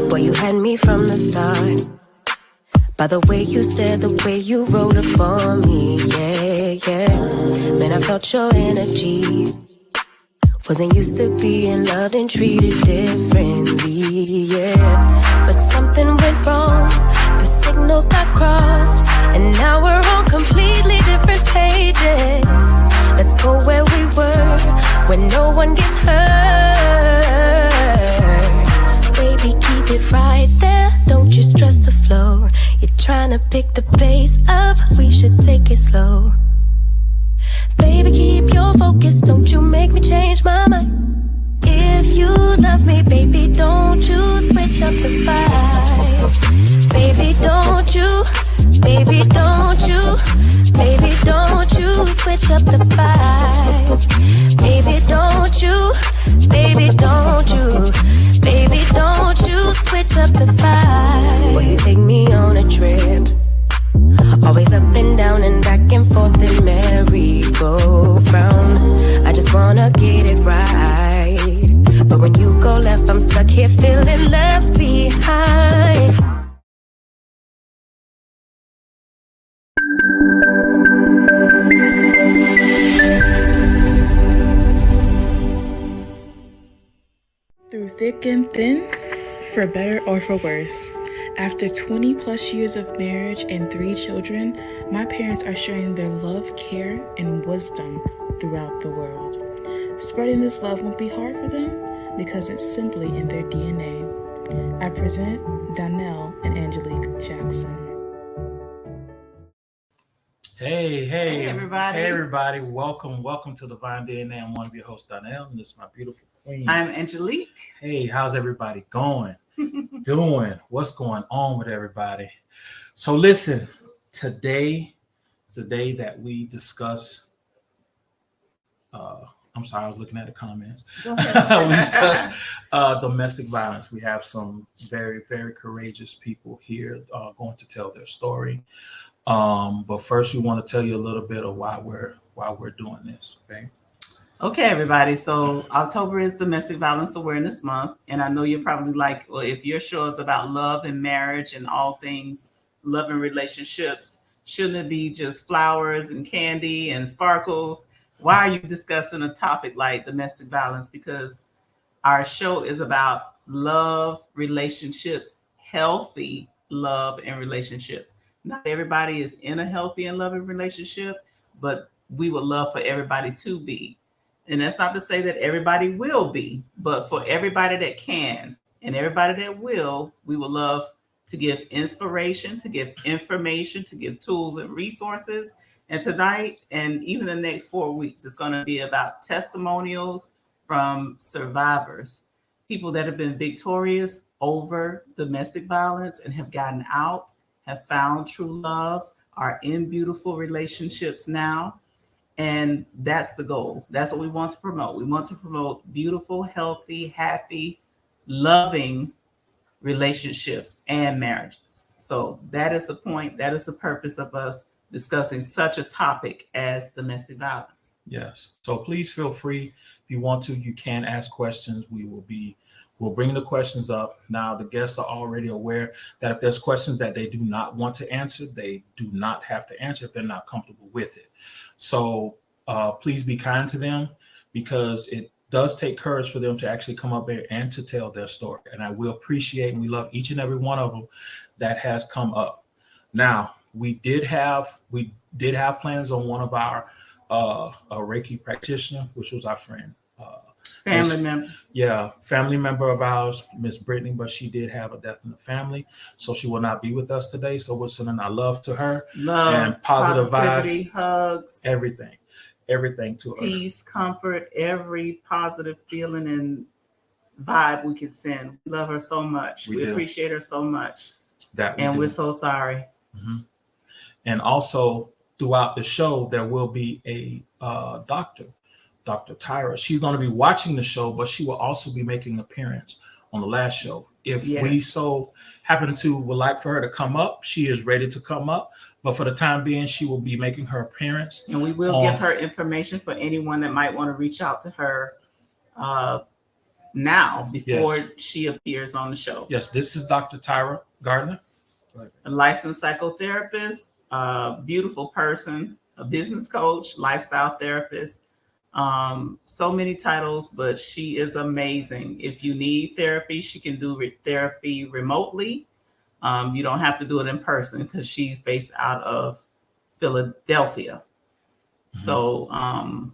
Boy, you had me from the start. By the way you stared, the way you rolled up for me, yeah. Man, I felt your energy. Wasn't used to being loved and treated differently, yeah. But something went wrong, the signals got crossed, and now we're on completely different pages. Let's go where we were, where no one gets hurt. Baby, keep it right there, don't you stress the flow. You're trying to pick the pace up, we should take it slow. Baby, keep your focus, don't you make me change my mind. If you love me, baby, don't you switch up the vibe. Baby, don't you, baby, don't you, baby, don't you switch up the vibe. Baby, don't you, baby, don't you, baby, don't you switch up the vibe. Will you take me on a trip? Always up and down and back and forth in merry-go-round. I just wanna get it right, but when you go left, I'm stuck here feeling left behind. Through thick and thin, for better or for worse. After 20 plus years of marriage and 3 children, my parents are sharing their love, care, and wisdom throughout the world. Spreading this love won't be hard for them because it's simply in their DNA. I present Donnell and Angelique Jackson. Hey, everybody. Hey, everybody. Welcome to the Divine DNA. I'm one of your hosts, Donnell, and this is my beautiful queen. I'm Angelique. Hey, how's everybody going? Doing? What's going on with everybody? So listen, today is the day that we discuss, I'm sorry, I was looking at the comments. We discuss domestic violence. We have some very, very courageous people here going to tell their story. But first, we want to tell you a little bit of why we're doing this. Okay, everybody. So October is Domestic Violence Awareness Month, and I know you're probably like, well, if your show is about love and marriage and all things love and relationships, shouldn't it be just flowers and candy and sparkles? Why are you discussing a topic like domestic violence? Because our show is about love, relationships, healthy love and relationships. Not everybody is in a healthy and loving relationship, but we would love for everybody to be. And that's not to say that everybody will be, but for everybody that can and everybody that will, we would love to give inspiration, to give information, to give tools and resources. And tonight, and even the next 4 weeks, it's going to be about testimonials from survivors, people that have been victorious over domestic violence and have gotten out, have found true love, are in beautiful relationships now. And that's the goal. That's what we want to promote. We want to promote beautiful, healthy, happy, loving relationships and marriages. So that is the point. That is the purpose of us discussing such a topic as domestic violence. Yes. So please feel free. If you want to, you can ask questions. We'll bring the questions up. Now, the guests are already aware that if there's questions that they do not want to answer, they do not have to answer if they're not comfortable with it. So please be kind to them, because it does take courage for them to actually come up there and to tell their story. And I will appreciate, and we love each and every one of them that has come up. Now, we did have plans on one of our a Reiki practitioner, which was our friend. Family member. Yeah, family member of ours, Miss Brittany, but she did have a death in the family, so she will not be with us today. So we're sending our love to her, love, and positivity, vibes, hugs, everything to her. Peace, comfort, every positive feeling and vibe we could send. We love her so much. We appreciate her so much. We're so sorry. Mm-hmm. And also throughout the show, there will be a doctor. Dr. Tyra. She's going to be watching the show, but she will also be making an appearance on the last show. If we so happen to would like for her to come up, she is ready to come up. But for the time being, she will be making her appearance. And we will give her information for anyone that might want to reach out to her now before she appears on the show. Yes, this is Dr. Tyra Gardner. A licensed psychotherapist, a beautiful person, a business coach, lifestyle therapist. So many titles, but she is amazing. If you need therapy, she can do therapy remotely. You don't have to do it in person because she's based out of Philadelphia. Mm-hmm. So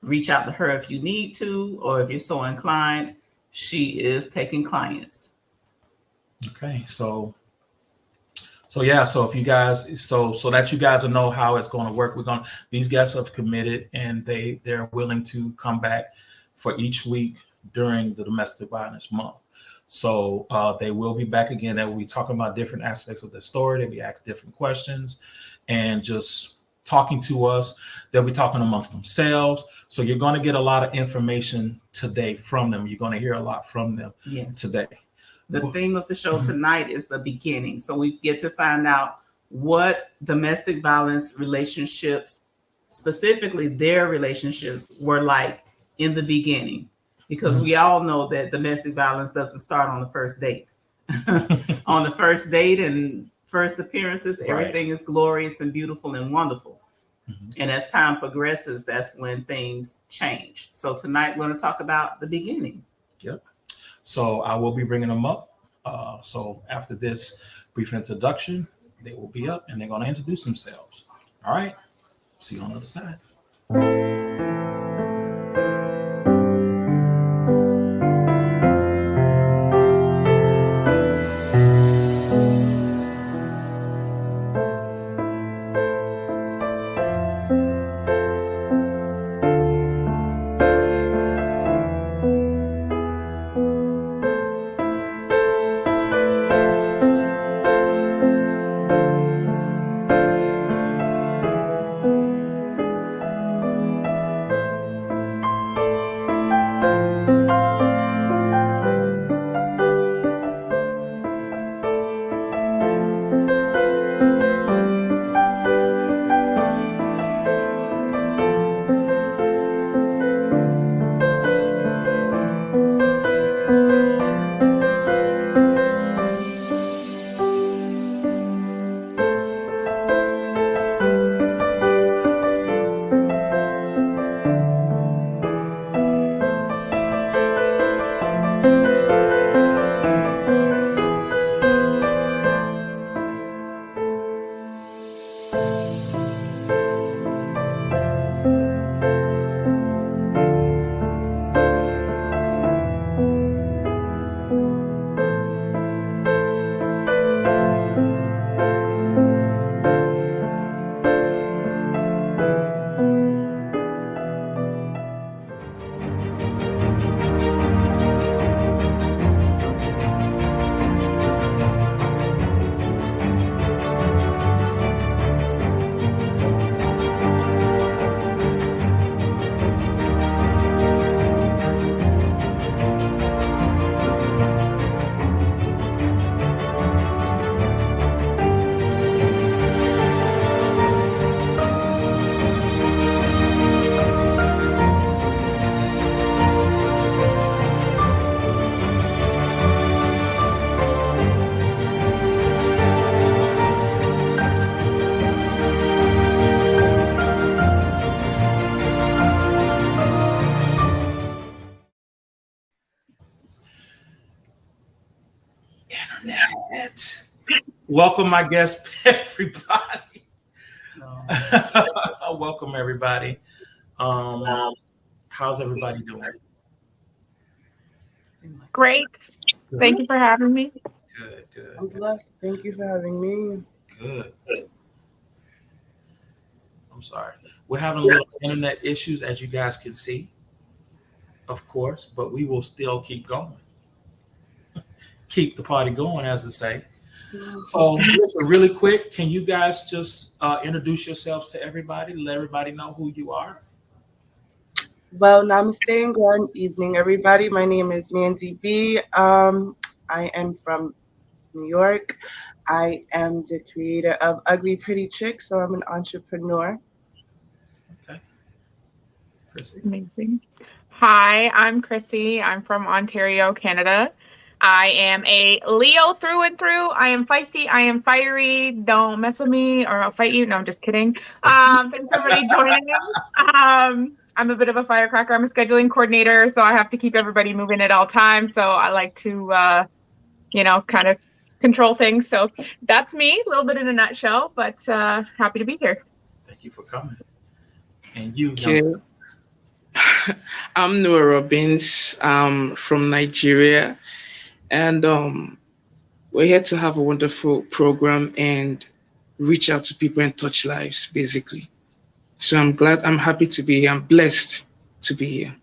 reach out to her if you need to, or if you're so inclined. She is taking clients. Okay, so if you guys, so that you guys will know how it's going to work, these guests have committed and they're willing to come back for each week during the domestic violence month. So they will be back again. They will be talking about different aspects of their story. They'll be asked different questions and just talking to us. They'll be talking amongst themselves. So you're going to get a lot of information today from them. You're going to hear a lot from them today. The theme of the show tonight is the beginning. So we get to find out what domestic violence relationships, specifically their relationships, were like in the beginning. Because we all know that domestic violence doesn't start on the first date. On the first date and first appearances, everything is glorious and beautiful and wonderful. Mm-hmm. And as time progresses, that's when things change. So tonight we're going to talk about the beginning. Yep. So I will be bringing them up. So after this brief introduction, they will be up and they're going to introduce themselves. All right. See you on the other side. Internet. Welcome, my guests, everybody. Welcome, everybody. How's everybody doing? Great. Good. Thank you for having me. Good. I'm blessed. Thank you for having me. Good. I'm sorry. We're having a little internet issues, as you guys can see, of course, but we will still keep going. Keep the party going, as they say. So listen, really quick, can you guys just introduce yourselves to everybody, let everybody know who you are? Well, namaste and good evening, everybody. My name is Mandy B. I am from New York. I am the creator of Ugly Pretty Chick, so I'm an entrepreneur. Okay. Chrissy. Amazing. Hi, I'm Chrissy. I'm from Ontario, Canada. I am a Leo through and through. I am feisty. I am fiery. Don't mess with me or I'll fight you. No, I'm just kidding. Thanks everybody joining. I'm a bit of a firecracker. I'm a scheduling coordinator, so I have to keep everybody moving at all times. So I like to, kind of control things. So that's me, a little bit in a nutshell, but happy to be here. Thank you for coming. And you, Okay. young sir. I'm Noah Robbins. From Nigeria, and we're here to have a wonderful program and reach out to people and touch lives, basically. So I'm happy to be here. I'm blessed to be here.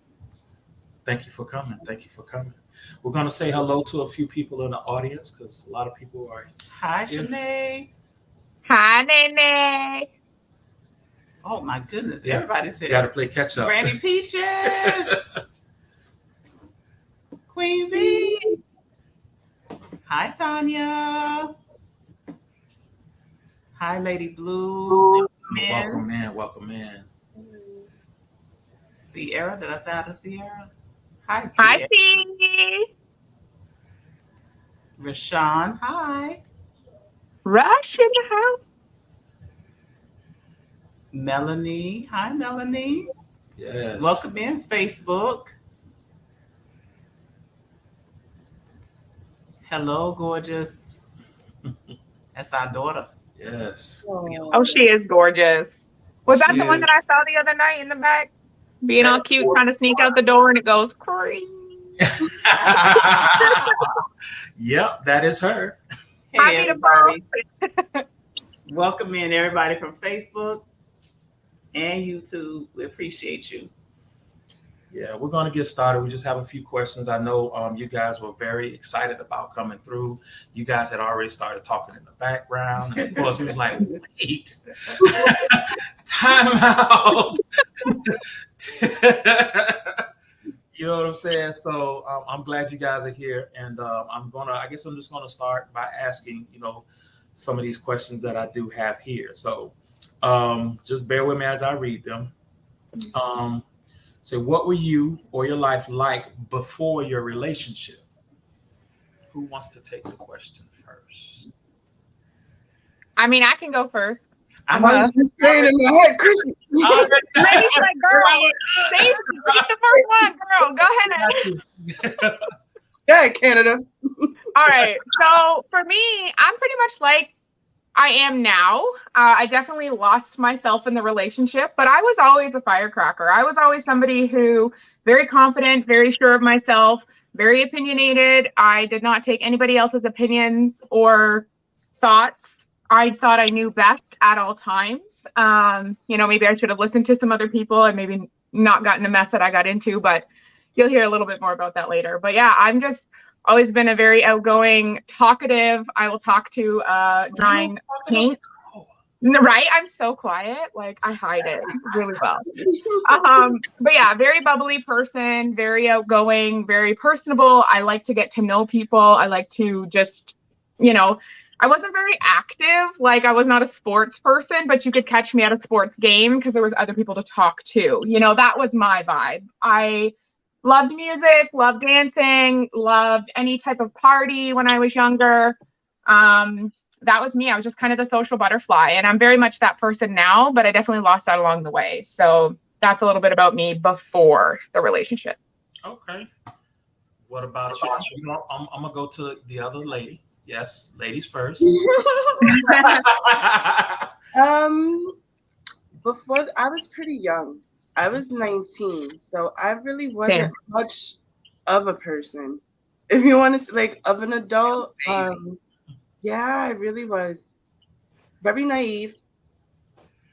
Thank you for coming. Thank you for coming. We're going to say hello to a few people in the audience because a lot of people are. Hi, Shanae. Hi, Nene. Oh my goodness, Yeah. everybody's You got to here. play catch up. Granny Peaches. Queen Bee. Hi, Tanya. Hi, Lady Blue. Welcome in. Welcome in. Sierra. Did I say hi to Sierra? Hi, Hi, Sierra. C. Rashawn. Hi. Rush in the house. Melanie. Hi, Melanie. Yes. Welcome in, Facebook. Hello, gorgeous. That's our daughter. Yes. Oh, she is gorgeous. Was that She the one is. that I saw the other night in the back? Being all cute, trying to sneak out the door, and it goes cream. Yep, that is her. Hey, Hi, everybody. beautiful. Welcome in, everybody from Facebook and YouTube. We appreciate you. Yeah, we're going to get started. We just have a few questions. I know you guys were very excited about coming through. You guys had already started talking in the background. And of course, we was like, wait, time out. You know what I'm saying? So I'm glad you guys are here. And I guess I'm just going to start by asking, some of these questions that I do have here. So just bear with me as I read them. So what were you or your life like before your relationship? Who wants to take the question first? I mean, I can go first. I'm I was just saying in my head, Chrissy. Lady's like, girl, say the first one, girl. Go ahead. Yeah, Canada. All right. So for me, I'm pretty much like I am now. I definitely lost myself in the relationship, but I was always a firecracker. I was always somebody who very confident, very sure of myself, very opinionated. I did not take anybody else's opinions or thoughts. I thought I knew best at all times. Maybe I should have listened to some other people and maybe not gotten the mess that I got into, but you'll hear a little bit more about that later. But yeah, I'm just always been a very outgoing, talkative. I will talk to drying paint. Right? I'm so quiet. Like I hide it really well. But yeah, very bubbly person, very outgoing, very personable. I like to get to know people. I like to just, I wasn't very active. Like I was not a sports person, but you could catch me at a sports game because there was other people to talk to. That was my vibe. I loved music, loved dancing, loved any type of party when I was younger. That was me. I was just kind of the social butterfly, and I'm very much that person now, but I definitely lost that along the way. So that's a little bit about me before the relationship. Okay. What about you? I'm gonna go to the other lady. Yes, ladies first. Before I was pretty young. I was 19, so I really wasn't much of a person. If you want to like of an adult, yeah, I really was very naive.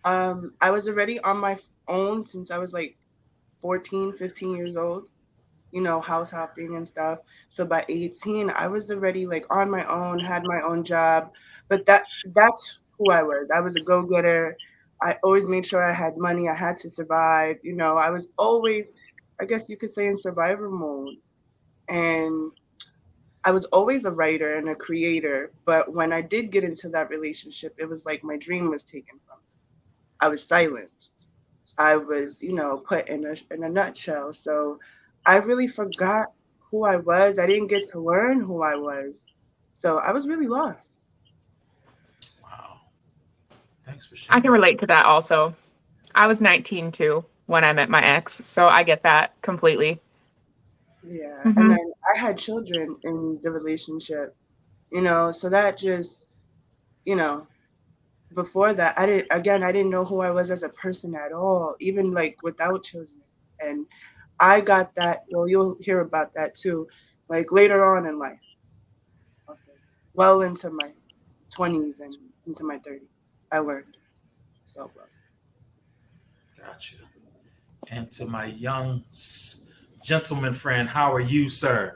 I was already on my own since I was like 14, 15 years old, house hopping and stuff. So by 18, I was already like on my own, had my own job. But that's who I was. I was a go-getter. I always made sure I had money. I had to survive. I was always, I guess you could say, in survivor mode. And I was always a writer and a creator, but when I did get into that relationship, it was like my dream was taken from me. I was silenced. I was, put in a nutshell. So I really forgot who I was. I didn't get to learn who I was. So I was really lost. Wow. Thanks for I sharing. can relate to that also. I was 19 too when I met my ex, so I get that completely. Yeah. And Hmm. then I had children in the relationship, so that just, you know, before that, I didn't know who I was as a person at all, even like without children. And I got that, well, you'll hear about that too, like later on in life, I'll say, well into my 20s and into my 30s. I learned self love. Gotcha. And to my young gentleman friend, how are you, sir?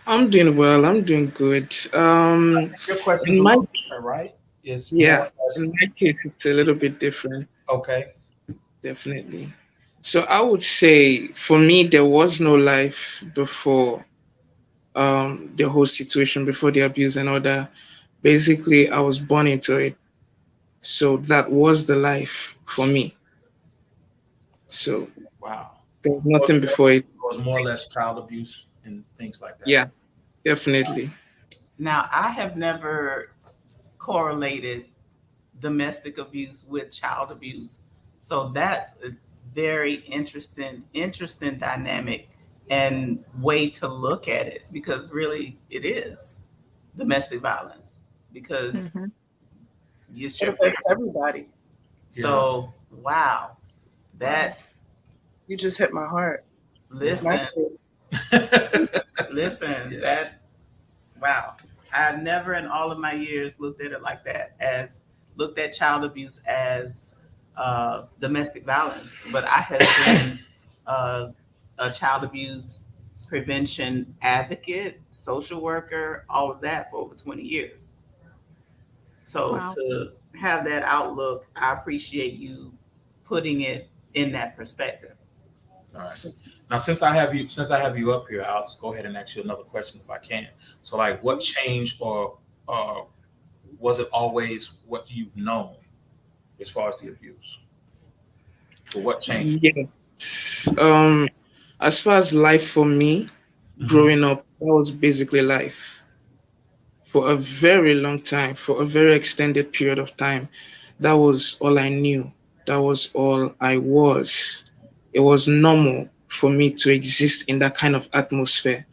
I'm doing well. I'm doing good. Your question's In a my little different, right? It's more Yeah, or in less my case, it's a little bit different, okay. definitely. So I would say for me, there was no life before the whole situation, before the abuse and all that. Basically, I was born into it. So that was the life for me. So Wow. there was nothing before it. It was more or less child abuse and things like that. Yeah, definitely. Now, I have never correlated domestic abuse with child abuse. So that's a very interesting dynamic and way to look at it, because really it is domestic violence, because Hmm. it's It your parent. affects everybody. Yeah. So wow, Right. that You just hit my heart. Yeah. My listen, kid. listen, Yes. that wow. I've never in all of my years looked at it like that, as looked at child abuse as domestic violence. But I have been uh, a child abuse prevention advocate, social worker, all of that for over 20 years. So Wow. to have that outlook, I appreciate you putting it in that perspective. All right. Now, since I have you up here, I'll just go ahead and ask you another question if I can. So, like, what changed, or uh, was it always what you've known as far as the abuse? So, what changed? Yes. As far as life for me, Hmm. growing up, that was basically life for a very long time, for a very extended period of time. That was all I knew. That was all I was. It was normal for me to exist in that kind of atmosphere.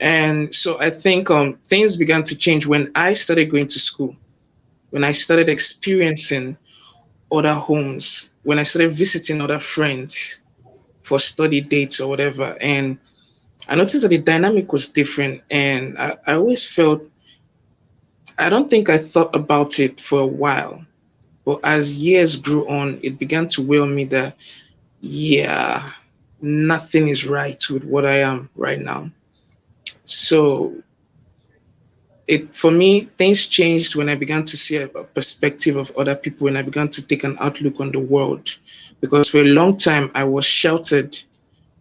And so I think things began to change when I started going to school, when I started experiencing other homes, when I started visiting other friends for study dates or whatever. And I noticed that the dynamic was different. And I always felt, I don't think I thought about it for a while. But as years grew on, it began to weigh on me that, yeah, nothing is right with what I am right now. So it for me, things changed when I began to see a perspective of other people, when I began to take an outlook on the world. Because for a long time I was sheltered.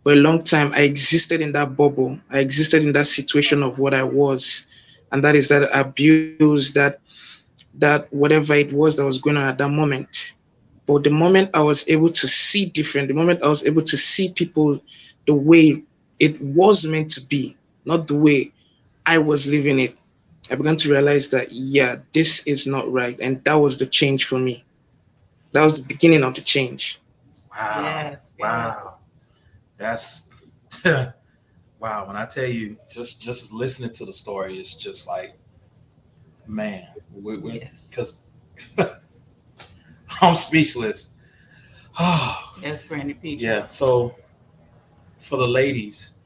For a long time I existed in that bubble. I existed in that situation of what I was. And that is that abuse, that whatever it was that was going on at that moment. But the moment I was able to see different, the moment I was able to see people the way it was meant to be, not the way I was living it, I began to realize that, yeah, this is not right. And that was the change for me. That was the beginning of the change. Wow. Yes, Wow. yes, That's wow. When I tell you, just listening to the story, it's just like, man, yes. because I'm speechless. Oh, Yes, Granny yeah. Peaches. So for the ladies,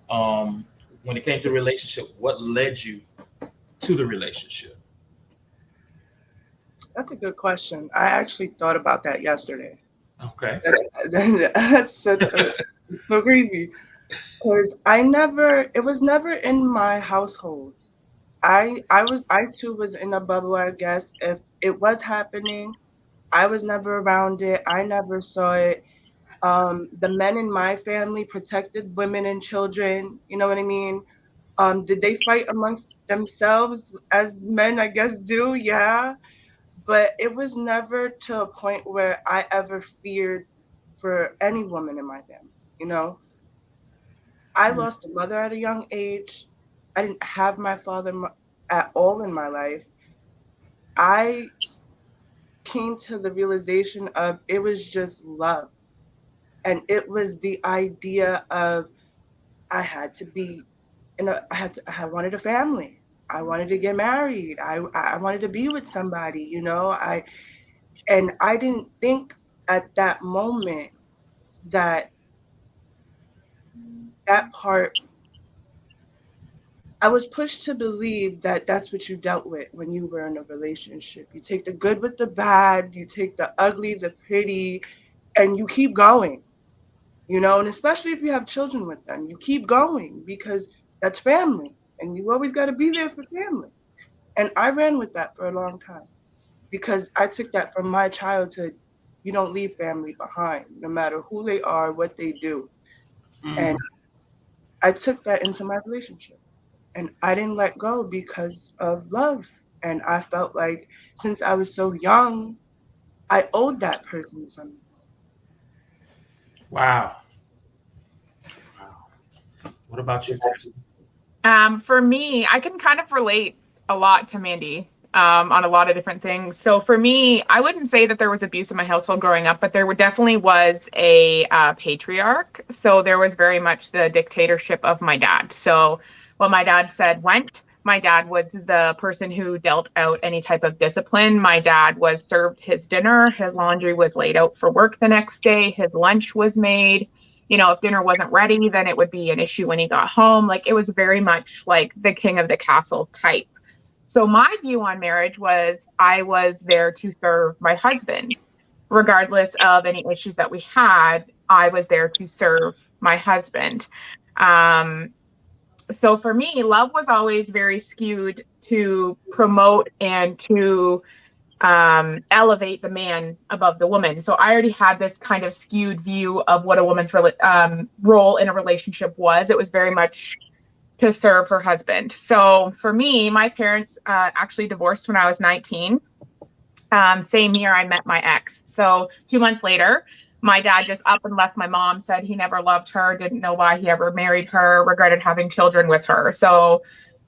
um, when it came to the relationship, what led you to the relationship? That's a good question. I actually thought about that yesterday. Okay. That's so crazy because it was never in my household. I too was in a bubble, I guess. If it was happening, I was never around it. I never saw it. The men in my family protected women and children. You know what I mean? Did they fight amongst themselves as men, I guess, do? Yeah. But it was never to a point where I ever feared for any woman in my family. You know, I lost a mother at a young age. I didn't have my father at all in my life. I came to the realization of it was just love. And it was the idea of I had to be I wanted a family. I wanted to get married. I wanted to be with somebody, you know. I didn't think at that moment that that part I was pushed to believe that that's what you dealt with when you were in a relationship. You take the good with the bad, you take the ugly, the pretty, and you keep going, you know, and especially if you have children with them, you keep going because that's family and you always got to be there for family. And I ran with that for a long time because I took that from my childhood. You don't leave family behind, no matter who they are, what they do. And I took that into my relationship. And I didn't let go because of love. And I felt like since I was so young, I owed that person something. Wow. Wow. What about you, Tessie? For me, I can kind of relate a lot to Mandy on a lot of different things. So for me, I wouldn't say that there was abuse in my household growing up, but there definitely was a patriarch. So there was very much the dictatorship of my dad. So what my dad said went. My dad was the person who dealt out any type of discipline. My dad was served his dinner. His laundry was laid out for work the next day. His lunch was made. You know, if dinner wasn't ready, then it would be an issue when he got home. Like it was very much like the king of the castle type. So my view on marriage was I was there to serve my husband. Regardless of any issues that we had, I was there to serve my husband. So for me, love was always very skewed to promote and to elevate the man above the woman. So I already had this kind of skewed view of what a woman's role in a relationship was. It was very much to serve her husband. So for me, my parents actually divorced when I was 19. Same year I met my ex. So 2 months later, my dad just up and left my mom, said he never loved her, didn't know why he ever married her, regretted having children with her. So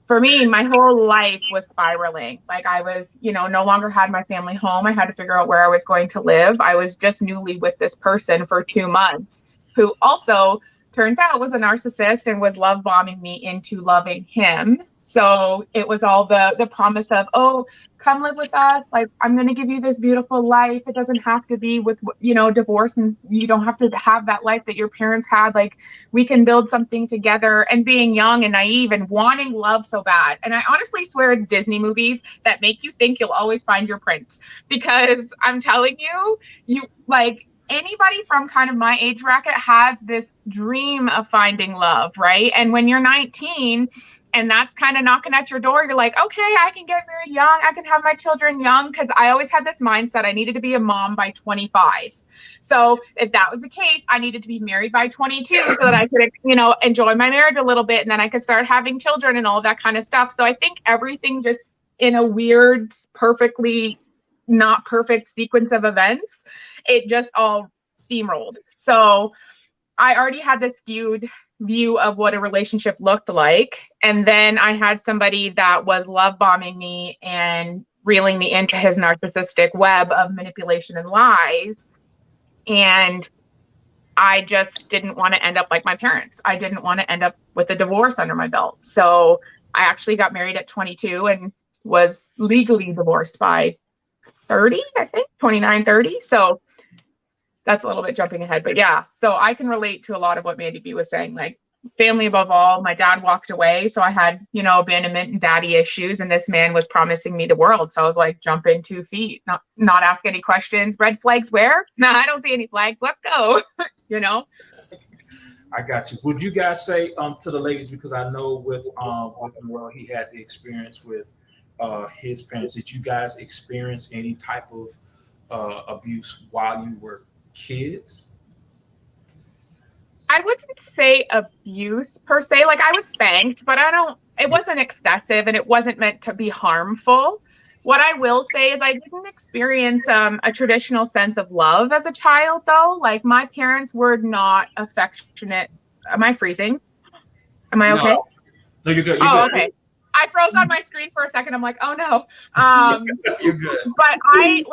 for me, my whole life was spiraling. Like I was, you know, no longer had my family home. I had to figure out where I was going to live. I was just newly with this person for 2 months who also turns out was a narcissist and was love bombing me into loving him. So it was all the promise of, oh, come live with us. Like I'm going to give you this beautiful life. It doesn't have to be with, you know, divorce, and you don't have to have that life that your parents had. Like we can build something together, and being young and naive and wanting love so bad. And I honestly swear it's Disney movies that make you think you'll always find your prince, because I'm telling you, you like anybody from kind of my age bracket has this dream of finding love, right? And when you're 19 and that's kind of knocking at your door, you're like, okay, I can get married young. I can have my children young. Because I always had this mindset I needed to be a mom by 25. So if that was the case, I needed to be married by 22 so that I could, you know, enjoy my marriage a little bit, and then I could start having children and all that kind of stuff. So I think everything just in a weird, perfectly not perfect sequence of events, it just all steamrolled. So I already had this skewed view of what a relationship looked like. And then I had somebody that was love bombing me and reeling me into his narcissistic web of manipulation and lies. And I just didn't want to end up like my parents. I didn't want to end up with a divorce under my belt. So I actually got married at 22 and was legally divorced by 30, I think, 29, 30. So that's a little bit jumping ahead, but yeah. So I can relate to a lot of what Mandy B was saying, like family above all. My dad walked away, so I had, you know, abandonment and daddy issues, and this man was promising me the world. So I was like, jump in 2 feet, not ask any questions. Red flags where? No, I don't see any flags. Let's go. You know? I got you. Would you guys say to the ladies, because I know with well, he had the experience with his parents. Did you guys experience any type of abuse while you were kids? I wouldn't say abuse per se. Like I was spanked, but it wasn't excessive and it wasn't meant to be harmful. What I will say is I didn't experience a traditional sense of love as a child, though. Like my parents were not affectionate. Am I freezing? Am I No. okay? No, you're good. You're Oh, good. okay. I froze on my screen for a second. I'm like, oh no. Um, You're good. but my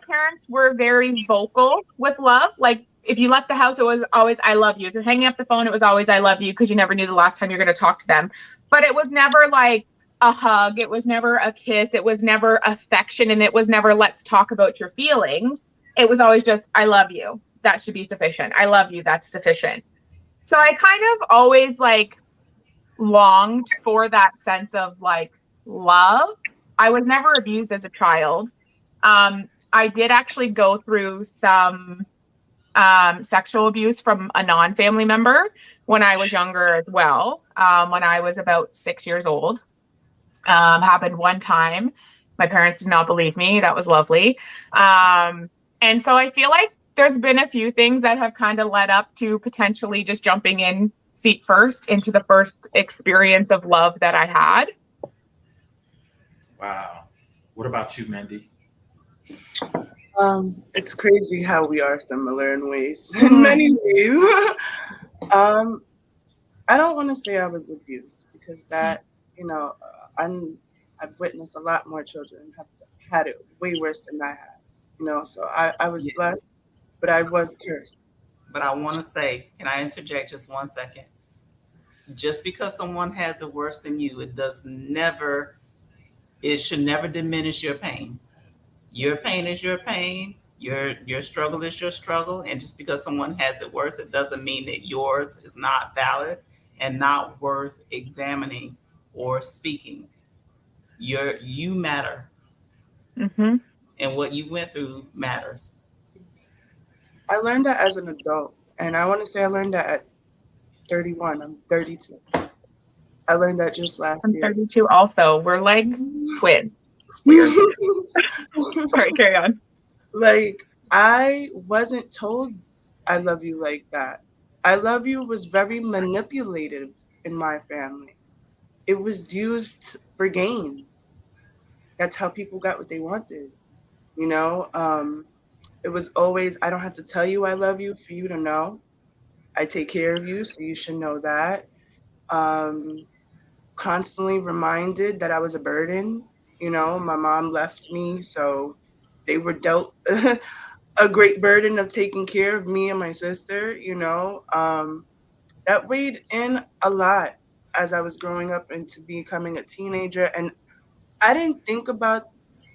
parents were very vocal with love. Like if you left the house, it was always I love you. If you're hanging up the phone, it was always I love you because you never knew the last time you're going to talk to them. But it was never like a hug. It was never a kiss. It was never affection, and it was never let's talk about your feelings. It was always just I love you. That should be sufficient. I love you. That's sufficient. So I kind of always like longed for that sense of like love. I was never abused as a child. I did actually go through some sexual abuse from a non-family member when I was younger as well. When I was about 6 years old, happened one time. My parents did not believe me. That was lovely. And so I feel like there's been a few things that have kind of led up to potentially just jumping in feet first into the first experience of love that I had. Wow. What about you, Mandy? It's crazy how we are similar in ways, in many ways. I don't want to say I was abused because that, you know, I've witnessed a lot more children have had it way worse than I had, you know. So I was Yes. blessed, but I was cursed. But I want to say, can I interject just 1 second? Just because someone has it worse than you, it should never diminish your pain. Your pain is your pain. Your struggle is your struggle. And just because someone has it worse, it doesn't mean that yours is not valid and not worth examining or speaking. You matter, Mm-hmm. and what you went through matters. I learned that as an adult, and I want to say I learned that at 31. I'm 32. I learned that just last I'm year. 32 also. We're like twins. Weird. Sorry, carry on. Like, I wasn't told I love you like that. I love you was very manipulative in my family. It was used for gain. That's how people got what they wanted. You know, it was always, I don't have to tell you I love you for you to know. I take care of you, so you should know that. Um, Constantly reminded that I was a burden. You know, my mom left me, so they were dealt a great burden of taking care of me and my sister. You know, that weighed in a lot as I was growing up into becoming a teenager. And I didn't think about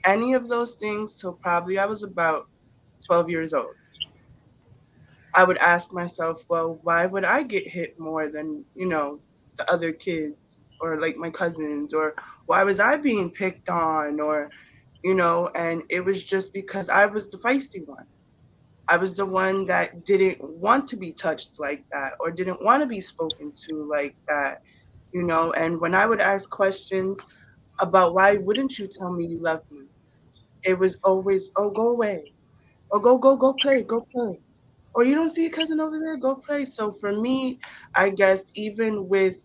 any of those things till probably I was about 12 years old. I would ask myself, well, why would I get hit more than, you know, the other kids or like my cousins, or why was I being picked on, or, you know, and it was just because I was the feisty one. I was the one that didn't want to be touched like that or didn't want to be spoken to like that, you know, and when I would ask questions about why wouldn't you tell me you love me, it was always, oh, go away, or go play, go play, or you don't see your cousin over there, go play. So for me, I guess even with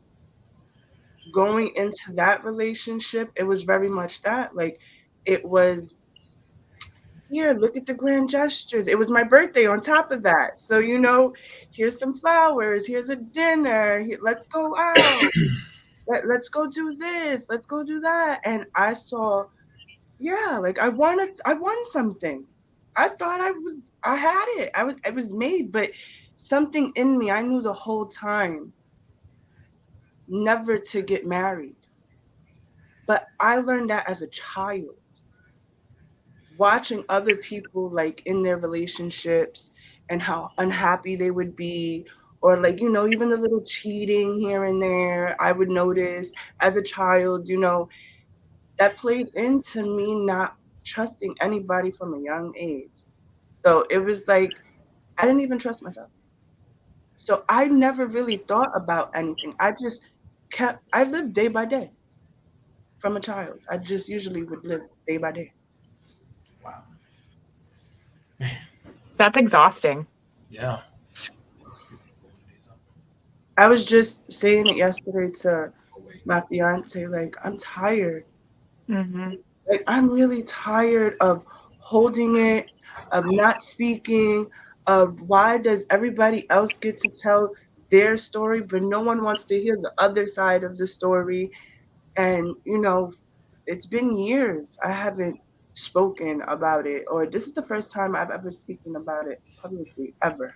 going into that relationship, it was very much that. Like, it was, here, look at the grand gestures. It was my birthday on top of that. So, you know, here's some flowers, here's a dinner, here, let's go out. Let's go do this, let's go do that. And I saw, yeah, like I won something. I thought I had it. It was made, but something in me, I knew the whole time never to get married. But I learned that as a child, watching other people like in their relationships and how unhappy they would be, or like, you know, even the little cheating here and there, I would notice as a child, you know, that played into me not trusting anybody from a young age. So it was like I didn't even trust myself. So I never really thought about anything. I lived day by day from a child. I just usually would live day by day. Wow. That's exhausting. Yeah. I was just saying it yesterday to Oh, wait. my fiance, like, I'm tired. Mm-hmm. Like, I'm really tired of holding it, of not speaking, of why does everybody else get to tell their story, but no one wants to hear the other side of the story. And, it's been years I haven't spoken about it, or this is the first time I've ever spoken about it publicly, ever.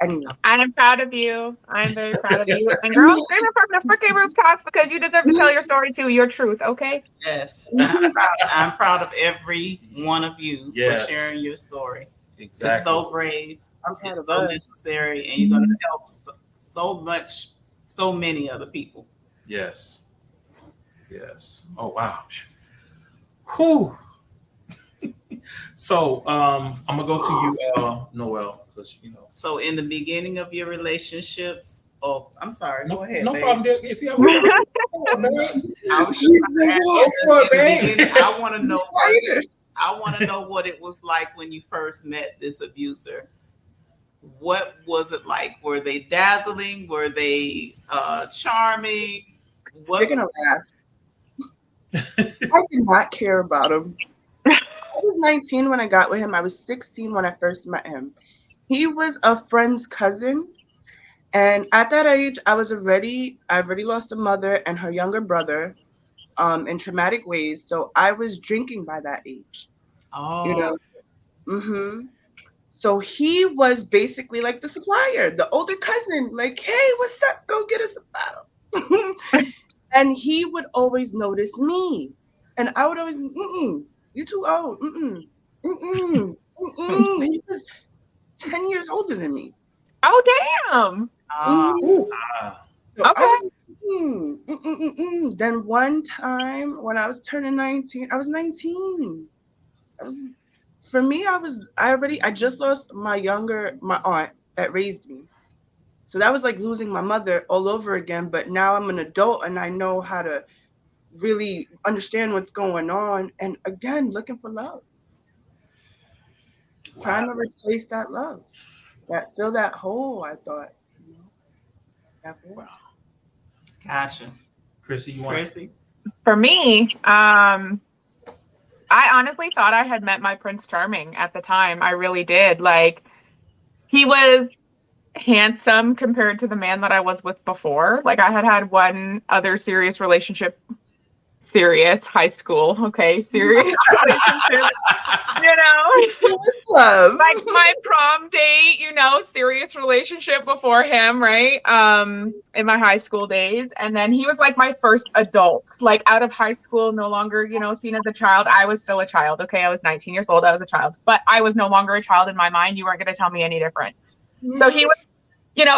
Anyone. I am proud of you. I'm very proud of you. And girl, screaming from the freaking rooftops because you deserve to tell your story too, your truth, okay? Yes, I'm proud of every one of you Yes. for sharing your story. It's Exactly. so brave. I'm proud It's of so us. necessary, and you're going to help so many other people. Yes. Yes. Oh wow. Whew. So I'm gonna go to you, Noel, because So, in the beginning of your relationships, oh, I'm sorry. no, Go ahead, no babe. problem. If you have a question, go on, man. I was She's like, Go for it, in the babe. beginning, I want to know Spider. I want to know what it was like when you first met this abuser. What was it like? Were they dazzling? Were they charming? You're What? gonna laugh. I did not care about him. I was 19 when I got with him. I was 16 when I first met him. He was a friend's cousin. And at that age, I already lost a mother and her younger brother in traumatic ways. So I was drinking by that age, you Oh, know. hmm So he was basically like the supplier, the older cousin, like, hey, what's up? Go get us a bottle. And he would always notice me. And I would always, you too old. He was 10 years older than me. Oh, damn. Mhm. Ah, So I Okay. was, Then one time when I was turning 19, I was 19. I was, for me, I just lost my aunt that raised me. So that was like losing my mother all over again. But now I'm an adult and I know how to really understand what's going on. And again, looking for love, trying wow. to replace that love, fill that hole. I thought, that void. Wow. gotcha. Chrissy, you want? Chrissy? For me, I honestly thought I had met my Prince Charming at the time. I really did. Like, he was handsome compared to the man that I was with before. Like, I had had one other serious relationship, serious high school, okay, serious relationship, What's love? like my prom date, serious relationship before him, right? In my high school days. And then he was like my first adult, like out of high school, no longer, seen as a child. I was still a child. Okay. I was 19 years old. I was a child, but I was no longer a child in my mind. You weren't going to tell me any different. So he was,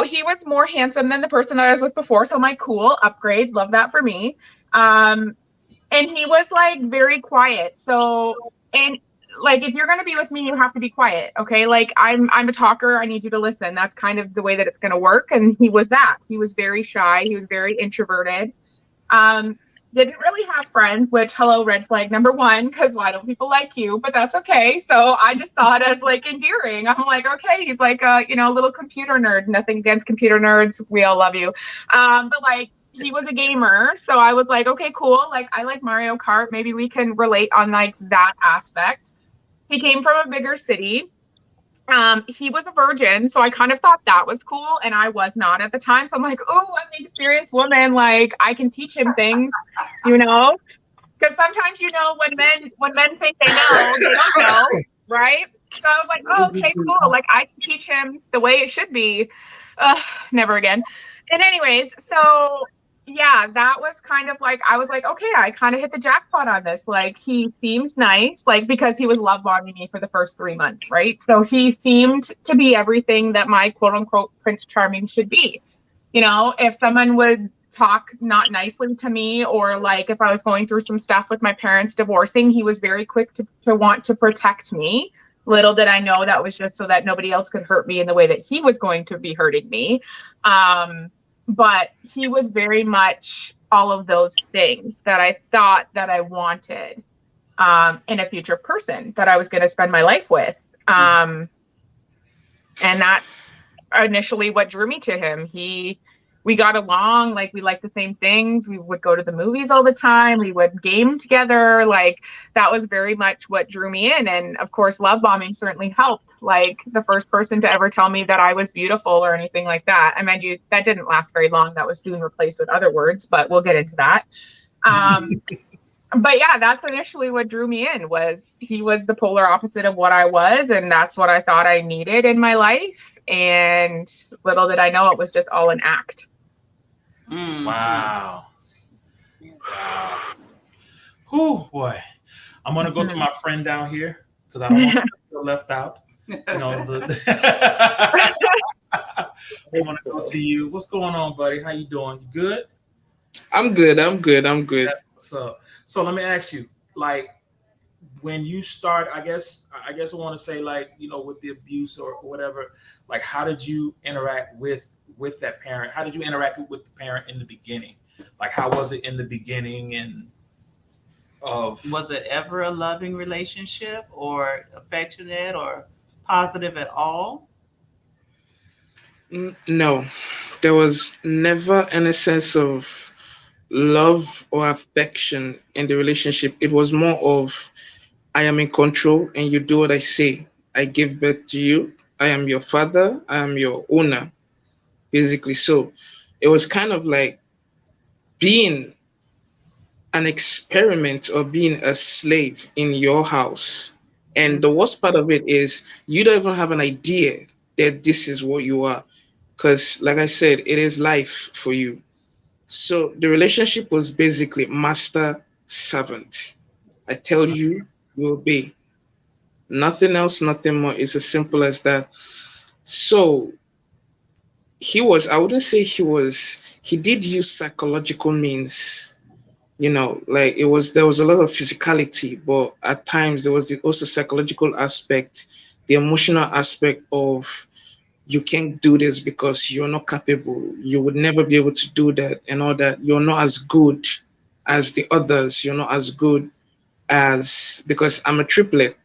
he was more handsome than the person that I was with before. So I'm like, cool, upgrade. Love that for me. And he was like very quiet. So, and like, if you're going to be with me, you have to be quiet. Okay. Like I'm a talker. I need you to listen. That's kind of the way that it's going to work. And he was that. He was very shy. He was very introverted. Didn't really have friends, which, hello, red flag number one, because why don't people like you? But that's okay. So I just saw it as like endearing. I'm like, okay, he's like a little computer nerd. Nothing against computer nerds. We all love you. But like, he was a gamer. So I was like, okay, cool. Like, I like Mario Kart. Maybe we can relate on like that aspect. He came from a bigger city. He was a virgin, so I kind of thought that was cool, and I was not at the time. So I'm like, oh, I'm an experienced woman. Like, I can teach him things, because sometimes when men think they know, they don't know, right? So I was like, oh, okay, cool. Like, I can teach him the way it should be. Never again. And anyways, so yeah, that was kind of like, I was like, okay, I kind of hit the jackpot on this. Like, he seems nice, like, because he was love bombing me for the first 3 months, right? So he seemed to be everything that my quote unquote Prince Charming should be. If someone would talk not nicely to me, or like if I was going through some stuff with my parents divorcing, he was very quick to want to protect me. Little did I know that was just so that nobody else could hurt me in the way that he was going to be hurting me. But he was very much all of those things that I thought that I wanted in a future person that I was going to spend my life with. And that's initially what drew me to him. He we got along, like we liked the same things. We would go to the movies all the time. We would game together. Like that was very much what drew me in. And of course, love bombing certainly helped. Like the first person to ever tell me that I was beautiful or anything like that. I mean, that didn't last very long. That was soon replaced with other words, but we'll get into that. But yeah, that's initially what drew me in. Was he was the polar opposite of what I was, and that's what I thought I needed in my life. And little did I know it was just all an act. Wow. Wow. Oh boy. I'm gonna go to my friend down here because I don't want to feel left out. You know, I want to go to you. What's going on, buddy? How you doing? You good? I'm good. I'm good. I'm good. So let me ask you, like, when you start, I guess I want to say, like, with the abuse or whatever, like, how did you interact with that parent? How did you interact with the parent in the beginning? Like, how was it in the beginning? And was it ever a loving relationship or affectionate or positive at all? No, there was never any sense of love or affection in the relationship. It was more of I am in control and you do what I say. I give birth to you. I am your father. I am your owner, basically. So it was kind of like being an experiment or being a slave in your house. And the worst part of it is you don't even have an idea that this is what you are. Because, like I said, it is life for you. So the relationship was basically master servant. I tell you, you obey. Nothing else, nothing more. It's as simple as that. So I wouldn't say he did use psychological means, like there was a lot of physicality, but at times there was also psychological aspect, the emotional aspect of you can't do this because you're not capable, you would never be able to do that, and all that. You're not as good as the others, you're not as good as, because I'm a triplet.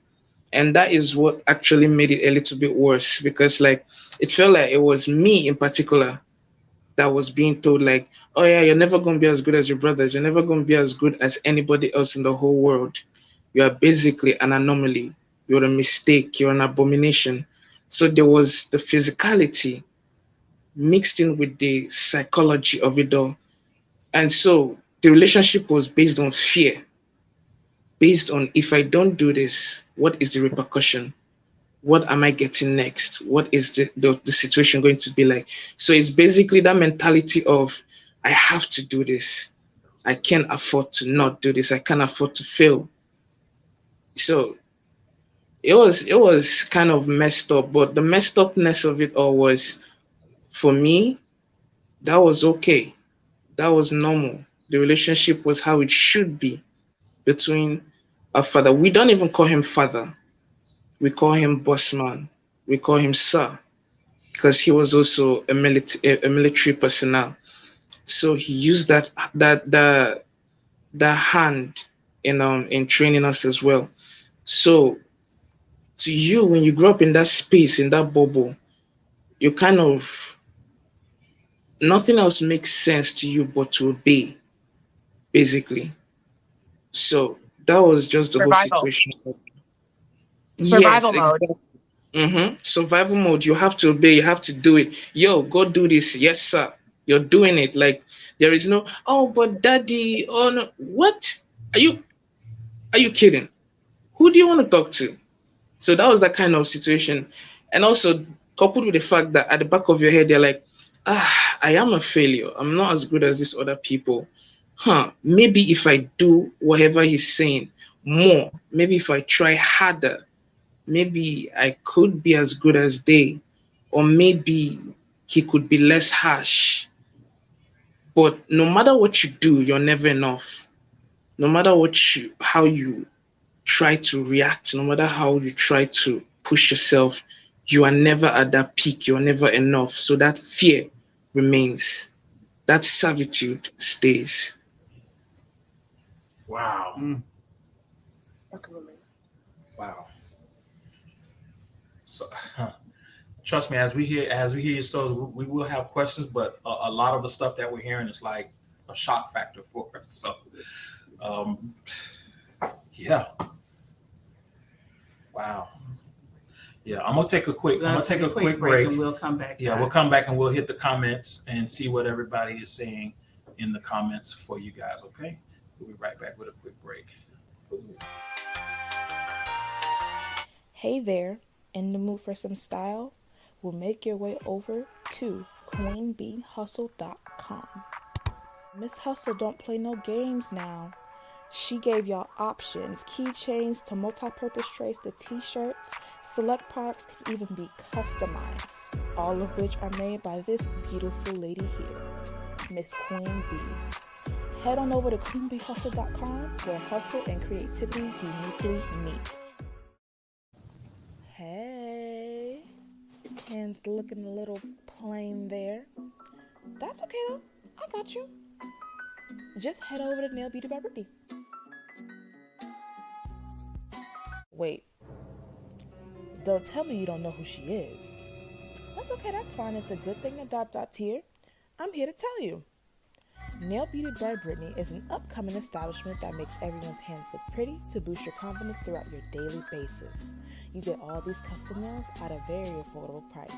And that is what actually made it a little bit worse, because like it felt like it was me in particular that was being told, like, oh yeah, you're never going to be as good as your brothers, you're never going to be as good as anybody else in the whole world, you are basically an anomaly, you're a mistake, you're an abomination. So there was the physicality mixed in with the psychology of it all. And so the relationship was based on fear, based on if I don't do this, what is the repercussion? What am I getting next? What is the situation going to be like? So it's basically that mentality of I have to do this. I can't afford to not do this. I can't afford to fail. So it was kind of messed up, but the messed upness of it all was, for me, that was okay. That was normal. The relationship was how it should be between a father. We don't even call him father. We call him bossman. We call him sir, because he was also a military personnel. So he used that hand in training us as well. So to you, when you grow up in that space, in that bubble, you kind of, nothing else makes sense to you but to obey, basically. So that was just the whole Survival. situation. Yes, Survival mode. exactly. Survival mode. You have to obey. You have to do it. Yo, go do this. Yes, sir. You're doing it. Like there is no. Oh, but daddy. Oh no. What? Are you? Are you kidding? Who do you want to talk to? So that was that kind of situation, and also coupled with the fact that at the back of your head, you're like, I am a failure. I'm not as good as these other people. Maybe if I do whatever he's saying more, maybe if I try harder, maybe I could be as good as they, or maybe he could be less harsh. But no matter what you do, you're never enough. No matter how you try to react, no matter how you try to push yourself, you are never at that peak. You're never enough. So that fear remains. That servitude stays. Wow. Wow. So trust me, as we hear your stories, we will have questions, but a lot of the stuff that we're hearing is like a shock factor for us. So, um, yeah, wow, yeah. I'm gonna take a quick break. And we'll come back. Yeah, guys. we'll come back and we'll hit the comments and see what everybody is saying in the comments for you guys. Okay, we'll be right back with a quick break. Hey there, in the mood for some style? Well, make your way over to queenbeehustle.com. Miss Hustle don't play no games now. She gave y'all options, keychains to multi-purpose trays to t-shirts. Select products can even be customized, all of which are made by this beautiful lady here, Miss Queen Bee. Head on over to queenbeehustle.com where hustle and creativity uniquely meet. Hey, hands looking a little plain there. That's okay though, I got you. Just head over to Nail Beauty by Brittany. Wait, don't tell me you don't know who she is. That's okay, that's fine. It's a good thing that ... here. I'm here to tell you. Nail Beauty by Brittany is an upcoming establishment that makes everyone's hands look pretty to boost your confidence throughout your daily basis. You get all these custom nails at a very affordable price.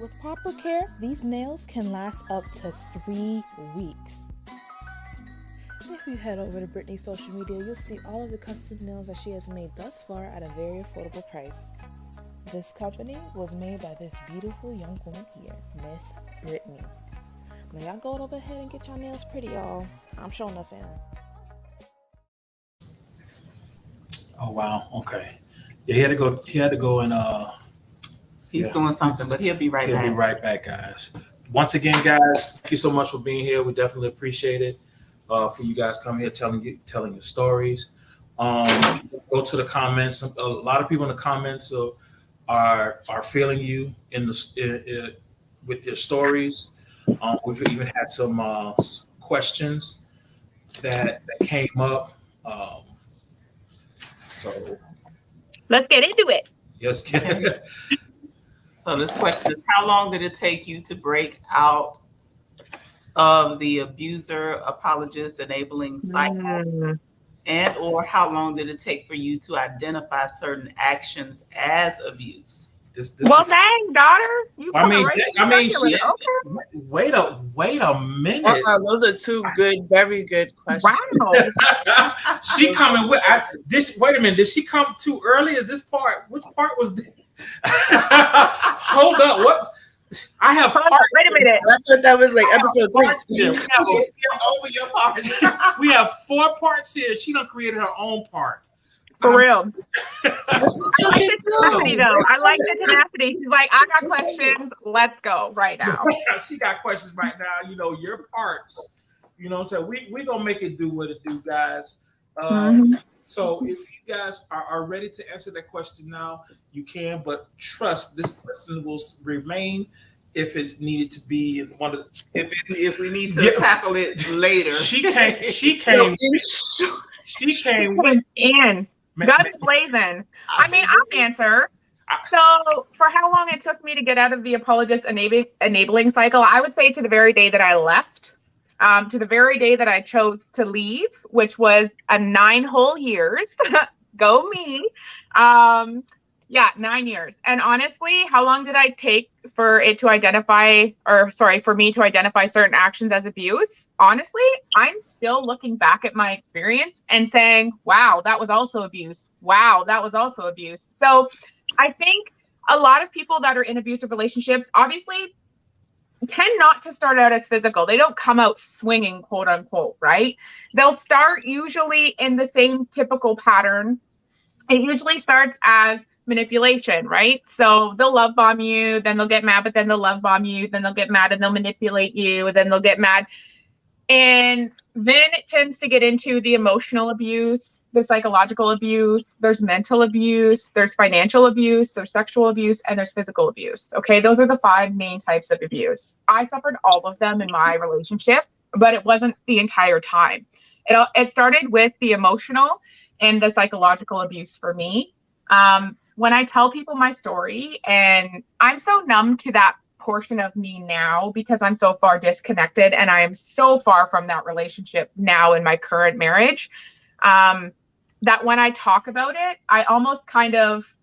With proper care, these nails can last up to 3 weeks. If you head over to Brittany's social media, you'll see all of the custom nails that she has made thus far at a very affordable price. This company was made by this beautiful young woman here, Miss Brittany. Now y'all go over ahead and get your nails pretty, y'all. I'm showing enough in. Oh wow, okay. Yeah, he had to go and He's doing something, but he'll be right back. He'll be right back, guys. Once again, guys, thank you so much for being here. We definitely appreciate it. For you guys coming here telling your stories. Go to the comments. A lot of people in the comments are feeling you with your stories. We've even had some questions that came up. So let's get into it. Yes. So this question is: how long did it take you to break out of the abuser, apologist, enabling cycle? And or how long did it take for you to identify certain actions as abuse? Dang, daughter. Wait a minute. Wow, those are two very good questions. Wow. She coming with this. Wait a minute. Did she come too early? Is this part? Which part was this? Hold up. What? I have part. Wait a minute. I thought that was like episode 3. Over your parts. We have 4 parts here. She done created her own part. For real. I like the tenacity, though. I like the tenacity. She's like, I got questions. Let's go right now. She got questions right now. You know, your parts. You know, so we gonna make it do what it do, guys. So if you guys are ready to answer that question now, you can. But trust, this question will remain if it's needed to be in one of the. If we need to tackle it later. She came in. Guns blazing. I mean, I'll answer. So for how long it took me to get out of the apologist enabling cycle, I would say to the very day that I left, to the very day that I chose to leave, which was 9 whole years. Go me. 9 years. And honestly, how long did I take for me to identify certain actions as abuse? Honestly, I'm still looking back at my experience and saying, wow, that was also abuse. Wow, that was also abuse. So I think a lot of people that are in abusive relationships obviously tend not to start out as physical. They don't come out swinging, quote unquote, right? They'll start usually in the same typical pattern. It usually starts as manipulation, right? So they'll love bomb you, then they'll get mad, but then they'll love bomb you, then they'll get mad and they'll manipulate you, then they'll get mad. And then it tends to get into the emotional abuse, the psychological abuse, there's mental abuse, there's financial abuse, there's sexual abuse, and there's physical abuse. Okay, those are the 5 main types of abuse. I suffered all of them in my relationship, but it wasn't the entire time. It started with the emotional and the psychological abuse for me. when I tell people my story, and I'm so numb to that portion of me now because I'm so far disconnected and I am so far from that relationship now in my current marriage, that when I talk about it, I almost kind of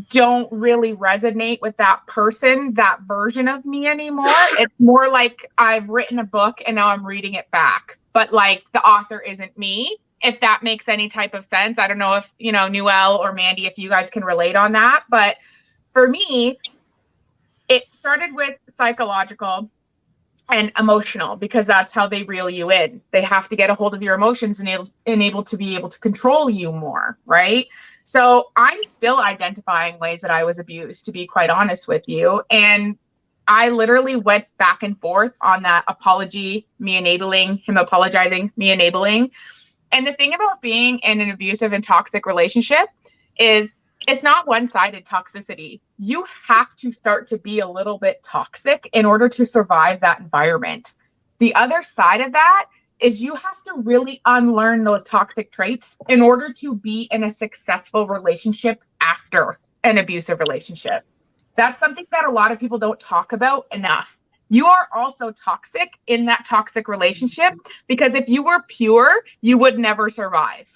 don't really resonate with that person, that version of me anymore. It's more like I've written a book and now I'm reading it back, but like the author isn't me, if that makes any type of sense. I don't know if, Newell or Mandy, if you guys can relate on that. But for me, it started with psychological and emotional because that's how they reel you in. They have to get a hold of your emotions and able to be able to control you more, right? So I'm still identifying ways that I was abused, to be quite honest with you. And I literally went back and forth on that apology, me enabling, him apologizing, me enabling. And the thing about being in an abusive and toxic relationship is it's not one-sided toxicity. You have to start to be a little bit toxic in order to survive that environment. The other side of that is you have to really unlearn those toxic traits in order to be in a successful relationship after an abusive relationship. That's something that a lot of people don't talk about enough. You are also toxic in that toxic relationship because if you were pure, you would never survive.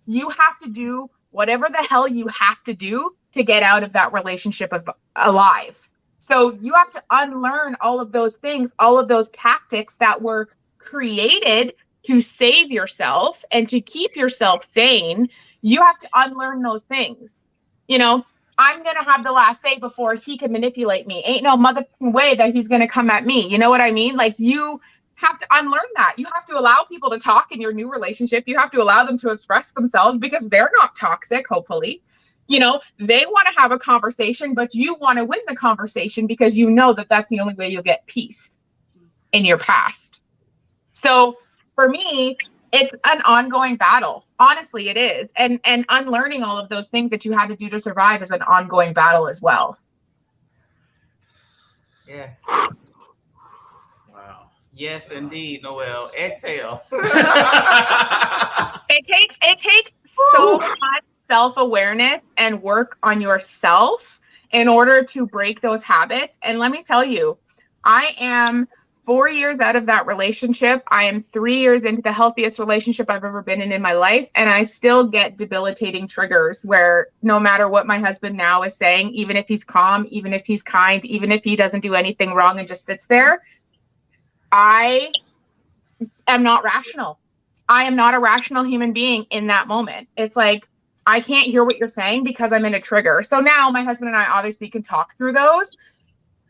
You have to do whatever the hell you have to do to get out of that relationship alive. So you have to unlearn all of those things, all of those tactics that were created to save yourself and to keep yourself sane. You have to unlearn those things. I'm going to have the last say before he can manipulate me. Ain't no motherfucking way that he's going to come at me. You know what I mean? Like, you have to unlearn that. You have to allow people to talk in your new relationship. You have to allow them to express themselves because they're not toxic, hopefully. They want to have a conversation, but you want to win the conversation because you know that that's the only way you'll get peace in your past. So for me, it's an ongoing battle. Honestly, it is. And unlearning all of those things that you had to do to survive is an ongoing battle as well. Yes. Wow. Yes, indeed, Noel. Exhale. It takes so much self-awareness and work on yourself in order to break those habits. And let me tell you, I am 4 years out of that relationship. I am 3 years into the healthiest relationship I've ever been in my life. And I still get debilitating triggers where no matter what my husband now is saying, even if he's calm, even if he's kind, even if he doesn't do anything wrong and just sits there, I am not rational. I am not a rational human being in that moment. It's like, I can't hear what you're saying because I'm in a trigger. So now my husband and I obviously can talk through those.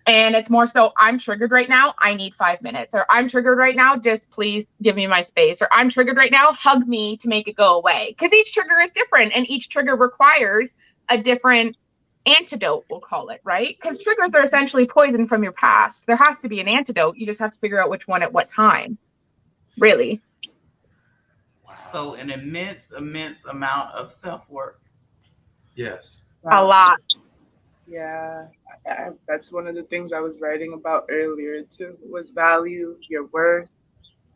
And it's more so, I'm triggered right now, I need 5 minutes. Or I'm triggered right now, just please give me my space. Or I'm triggered right now, hug me to make it go away. Because each trigger is different and each trigger requires a different antidote, we'll call it, right? Because triggers are essentially poison from your past. There has to be an antidote. You just have to figure out which one at what time, really. Wow. So an immense amount of self-work. Yes. A lot. Yeah, that's one of the things I was writing about earlier too. Was value, your worth,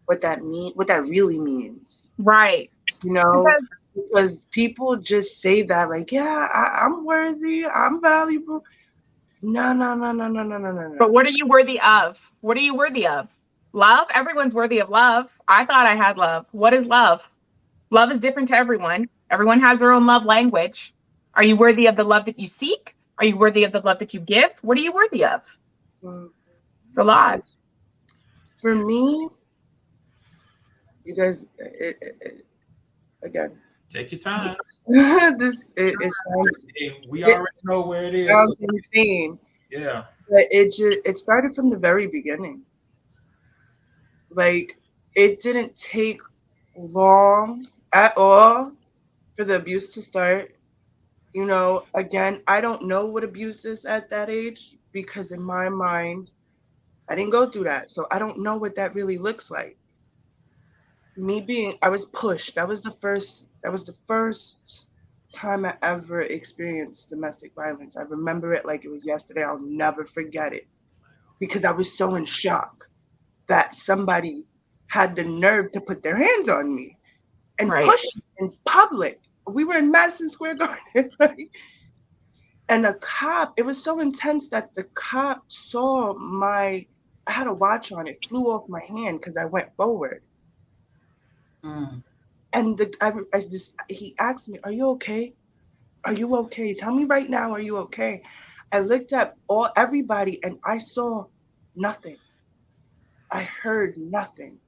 what that really means. Right. Because people just say that like, yeah, I'm worthy, I'm valuable. No. But what are you worthy of? What are you worthy of? Love? Everyone's worthy of love. I thought I had love. What is love? Love is different to everyone. Everyone has their own love language. Are you worthy of the love that you seek? Are you worthy of the love that you give? What are you worthy of? It's a lot. For me, you guys, again. Take your time. It sounds. We already know where it is. Sounds insane. Yeah. But it started from the very beginning. Like, it didn't take long at all for the abuse to start. Again, I don't know what abuse is at that age because in my mind, I didn't go through that. So I don't know what that really looks like. I was pushed. That was the first time I ever experienced domestic violence. I remember it like it was yesterday. I'll never forget it because I was so in shock that somebody had the nerve to put their hands on me and push me in public. We were in Madison Square Garden. Right? And a cop, it was so intense that the cop saw I had a watch on, it flew off my hand because I went forward. And he asked me, "Are you okay? Are you okay? Tell me right now, are you okay?" I looked at everybody and I saw nothing. I heard nothing.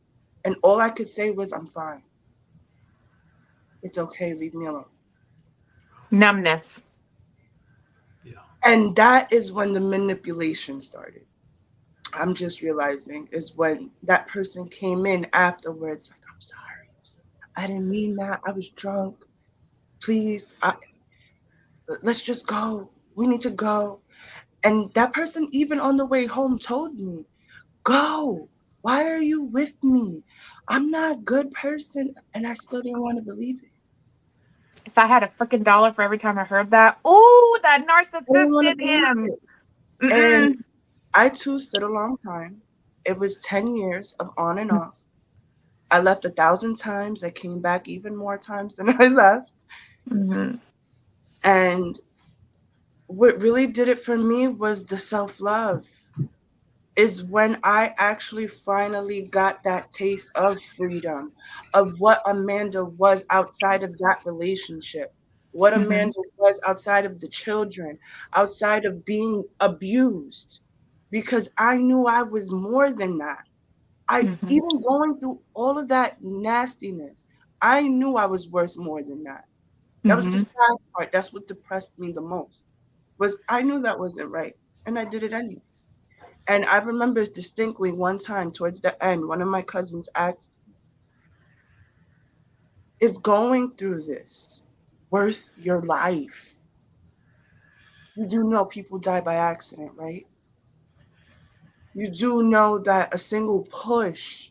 And all I could say was, "I'm fine. It's okay, leave me alone." Numbness. Yeah. And that is when the manipulation started. I'm just realizing is when that person came in afterwards, like, "I'm sorry. I didn't mean that. I was drunk. Please, let's just go. We need to go." And that person, even on the way home, told me, "Go. Why are you with me? I'm not a good person." And I still didn't want to believe it. If I had a freaking dollar for every time I heard that, ooh, that I didn't narcissist want to in believe him. it. And Mm-mm. I too stood a long time. It was 10 years of on and off. I left 1,000 times. I came back even more times than I left. Mm-hmm. And what really did it for me was the self-love. Is when I actually finally got that taste of freedom, of what Amanda was outside of that relationship, what Mm-hmm. Amanda was outside of the children, outside of being abused, because I knew I was more than that. I Mm-hmm. even going through all of that nastiness, I knew I was worth more than that. That was the Mm-hmm. sad part. That's what depressed me the most. Was I knew that wasn't right, and I did it anyway. And I remember distinctly one time towards the end, one of my cousins asked, "Is going through this worth your life?" You do know people die by accident, right? You do know that a single push,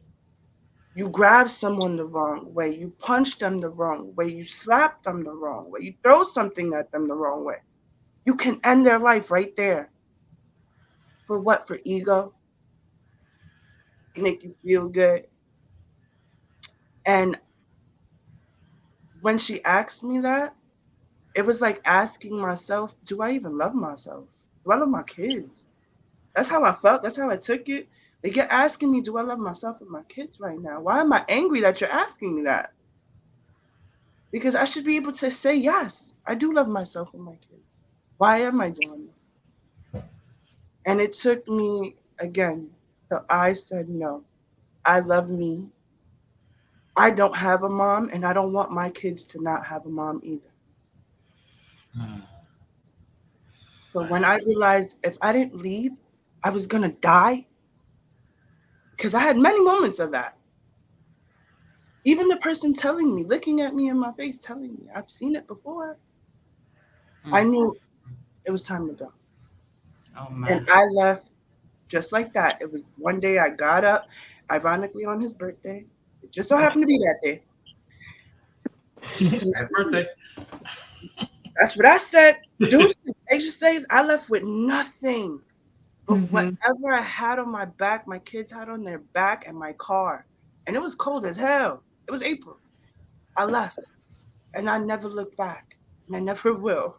you grab someone the wrong way, you punch them the wrong way, you slap them the wrong way, you throw something at them the wrong way. You can end their life right there. For what? For ego? Make you feel good? And when she asked me that, it was like asking myself, do I even love myself? Do I love my kids? That's how I felt. That's how I took it. Like, you're asking me, do I love myself and my kids right now? Why am I angry that you're asking me that? Because I should be able to say, yes, I do love myself and my kids. Why am I doing this? And it took me, again, till I said, no, I love me. I don't have a mom, and I don't want my kids to not have a mom either. Mm. So when I realized if I didn't leave, I was going to die, because I had many moments of that. Even the person telling me, looking at me in my face, telling me, I've seen it before. I knew it was time to go. Oh my. And I left just like that. It was one day I got up, ironically on his birthday. It just so happened to be that day. Happy birthday. That's what I said. Deuces, anxious days. I left with nothing but Mm-hmm. whatever I had on my back, my kids had on their back, and my car. And it was cold as hell. It was April. I left, and I never looked back, and I never will,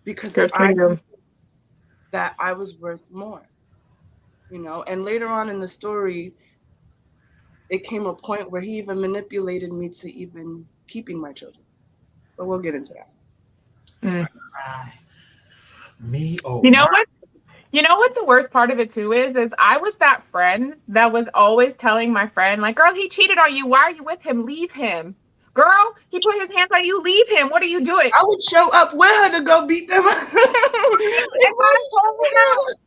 because Good for I knew you. that I was worth more, you know. And later on in the story, it came a point where he even manipulated me to even keeping my children. But we'll get into that. Mm. Right. Me, oh You know my. what? You know what the worst part of it too is I was that friend that was always telling my friend, like, girl, he cheated on you. Why are you with him? Leave him. Girl, he put his hands on you. Leave him. What are you doing? I would show up with her to go beat them up.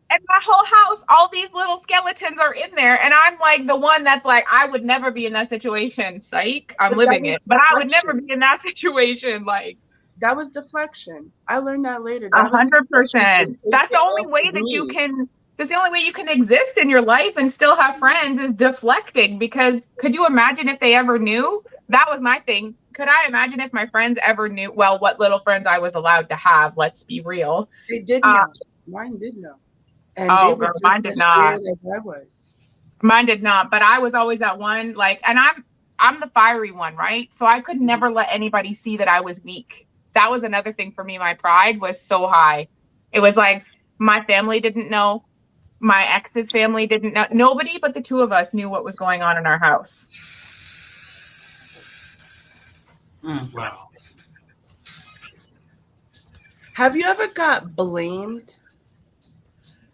And my whole house, all these little skeletons are in there. And I'm like the one that's like, I would never be in that situation. Psych. I'm But that living was it. But I would never deflection. be in that situation. Like, That was deflection. I learned that later. a That was deflection to 100%. take That's it the only off way of that you me. can. That's the only way you can exist in your life and still have friends is deflecting. Because could you imagine if they ever knew? That was my thing. Could I imagine if my friends ever knew? Well, what little friends I was allowed to have. Let's be real. They did Uh, know. Mine did know. And they oh, were girl, just mine did as not. scared as I was. Mine did not. But I was always that one. Like, and I'm the fiery one, right? So I could never let anybody see that I was weak. That was another thing for me. My pride was so high. It was like my family didn't know, my ex's family didn't know. Nobody but the two of us knew what was going on in our house. Wow. Have you ever got blamed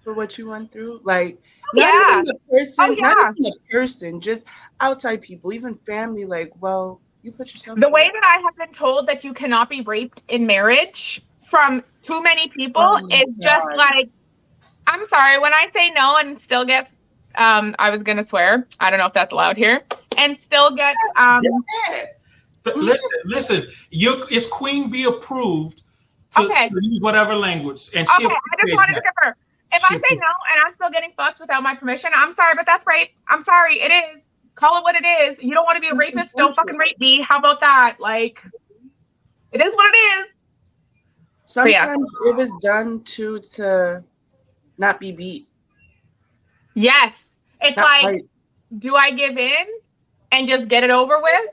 for what you went through? Like, Oh, not yeah. even the person, Oh, not yeah. even the person, just outside people, even family. Like, well, you put yourself The through way it. that I have been told that you cannot be raped in marriage from too many people Oh my is just God. like, I'm sorry, when I say no and still get, I was gonna swear, I don't know if that's allowed here, and still get, But listen. It's Queen Bee approved to okay, use whatever language, and she okay, I just appreciates wanted to that. confirm. If I She say no and I'm still getting fucked without my permission, I'm sorry, but that's rape. I'm sorry, it is. Call it what it is. You don't want to be a rapist? Don't fucking rape me. How about that? Like, it is what it is. But yeah, Sometimes it was done to not be beat. yes. It's Not like, right. do I give in and just get it over with?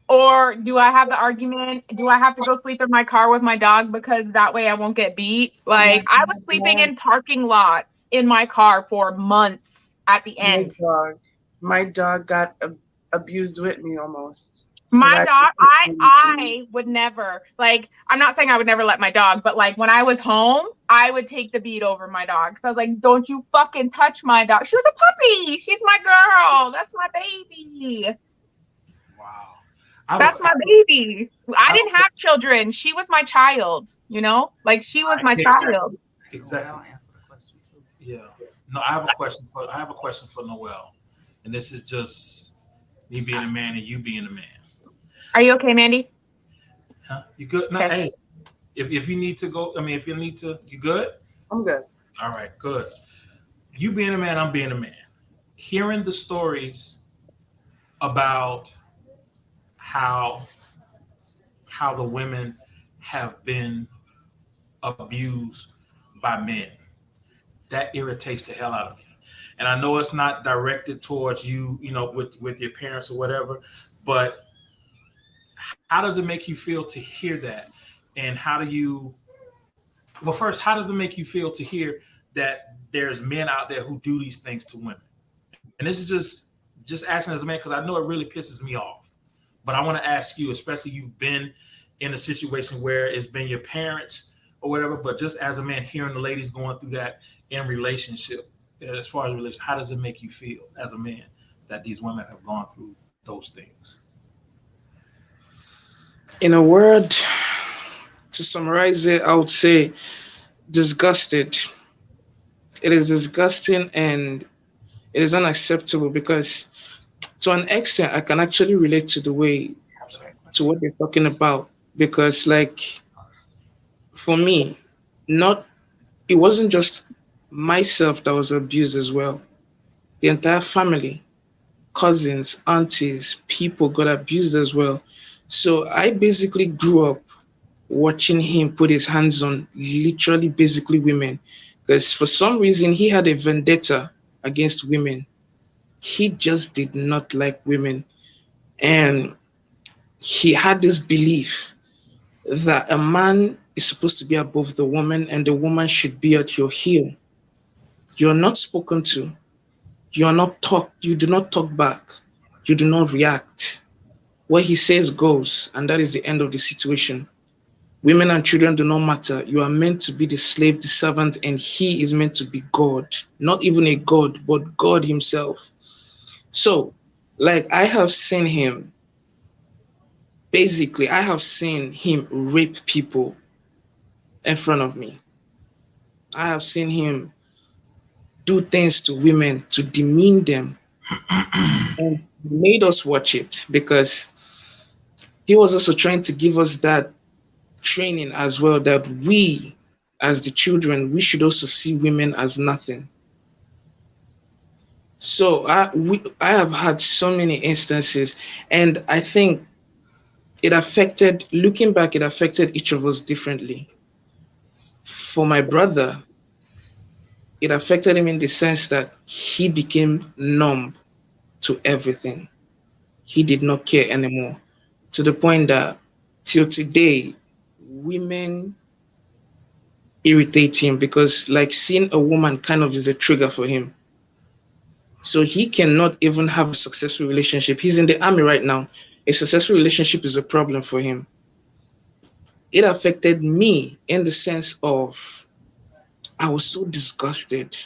Or do I have the argument? Do I have to go sleep in my car with my dog because that way I won't get beat? Like, I was sleeping in parking lots in my car for months at the end. My dog got abused with me almost. So My that dog, just hit me. I would never, like, I'm not saying I would never let my dog, but like when I was home, I would take the beat over my dog. So I was like, don't you fucking touch my dog. She was a puppy. She's my girl. That's my baby. wow. That's my baby. I didn't have children. She was my child, you know? Like she was my child. Exactly. Yeah. No, I have a question for Noel, and this is just me being a man and you being a man. Are you okay, Mandy? Huh? You good? No, Okay. hey. If you need to go, if you need to, you good? I'm good. All right, good. You being a man, I'm being a man. Hearing the stories about how the women have been abused by men, that irritates the hell out of me. And I know it's not directed towards you, with your parents or whatever, but how does it make you feel to hear that? And first, how does it make you feel to hear that there's men out there who do these things to women? And this is just asking as a man, because I know it really pisses me off. But I want to ask you, especially you've been in a situation where it's been your parents or whatever, but just as a man, hearing the ladies going through that in relationship, as far as relationship, how does it make you feel as a man that these women have gone through those things? In a word, to summarize it, I would say disgusted. It is disgusting and it is unacceptable because to an extent I can actually relate to what they're talking about because like for me, not it wasn't just myself that was abused as well. The entire family, cousins, aunties, people got abused as well. So I basically grew up watching him put his hands on literally basically women because for some reason he had a vendetta against women. He just did not like women. And he had this belief that a man is supposed to be above the woman and the woman should be at your heel. You are not spoken to. You do not talk back. You do not react. What he says goes, and that is the end of the situation. Women and children do not matter. You are meant to be the slave, the servant, and he is meant to be God. Not even a God, but God himself. So, like I have seen him rape people in front of me. I have seen him do things to women to demean them and made us watch it because he was also trying to give us that training as well that we as the children we should also see women as nothing. So I have had so many instances and I think looking back it affected each of us differently. For my brother, it affected him in the sense that he became numb to everything. He did not care anymore to the point that till today, women, irritate him because like seeing a woman kind of is a trigger for him. So he cannot even have a successful relationship. He's in the army right now. A successful relationship is a problem for him. It affected me in the sense of I was so disgusted.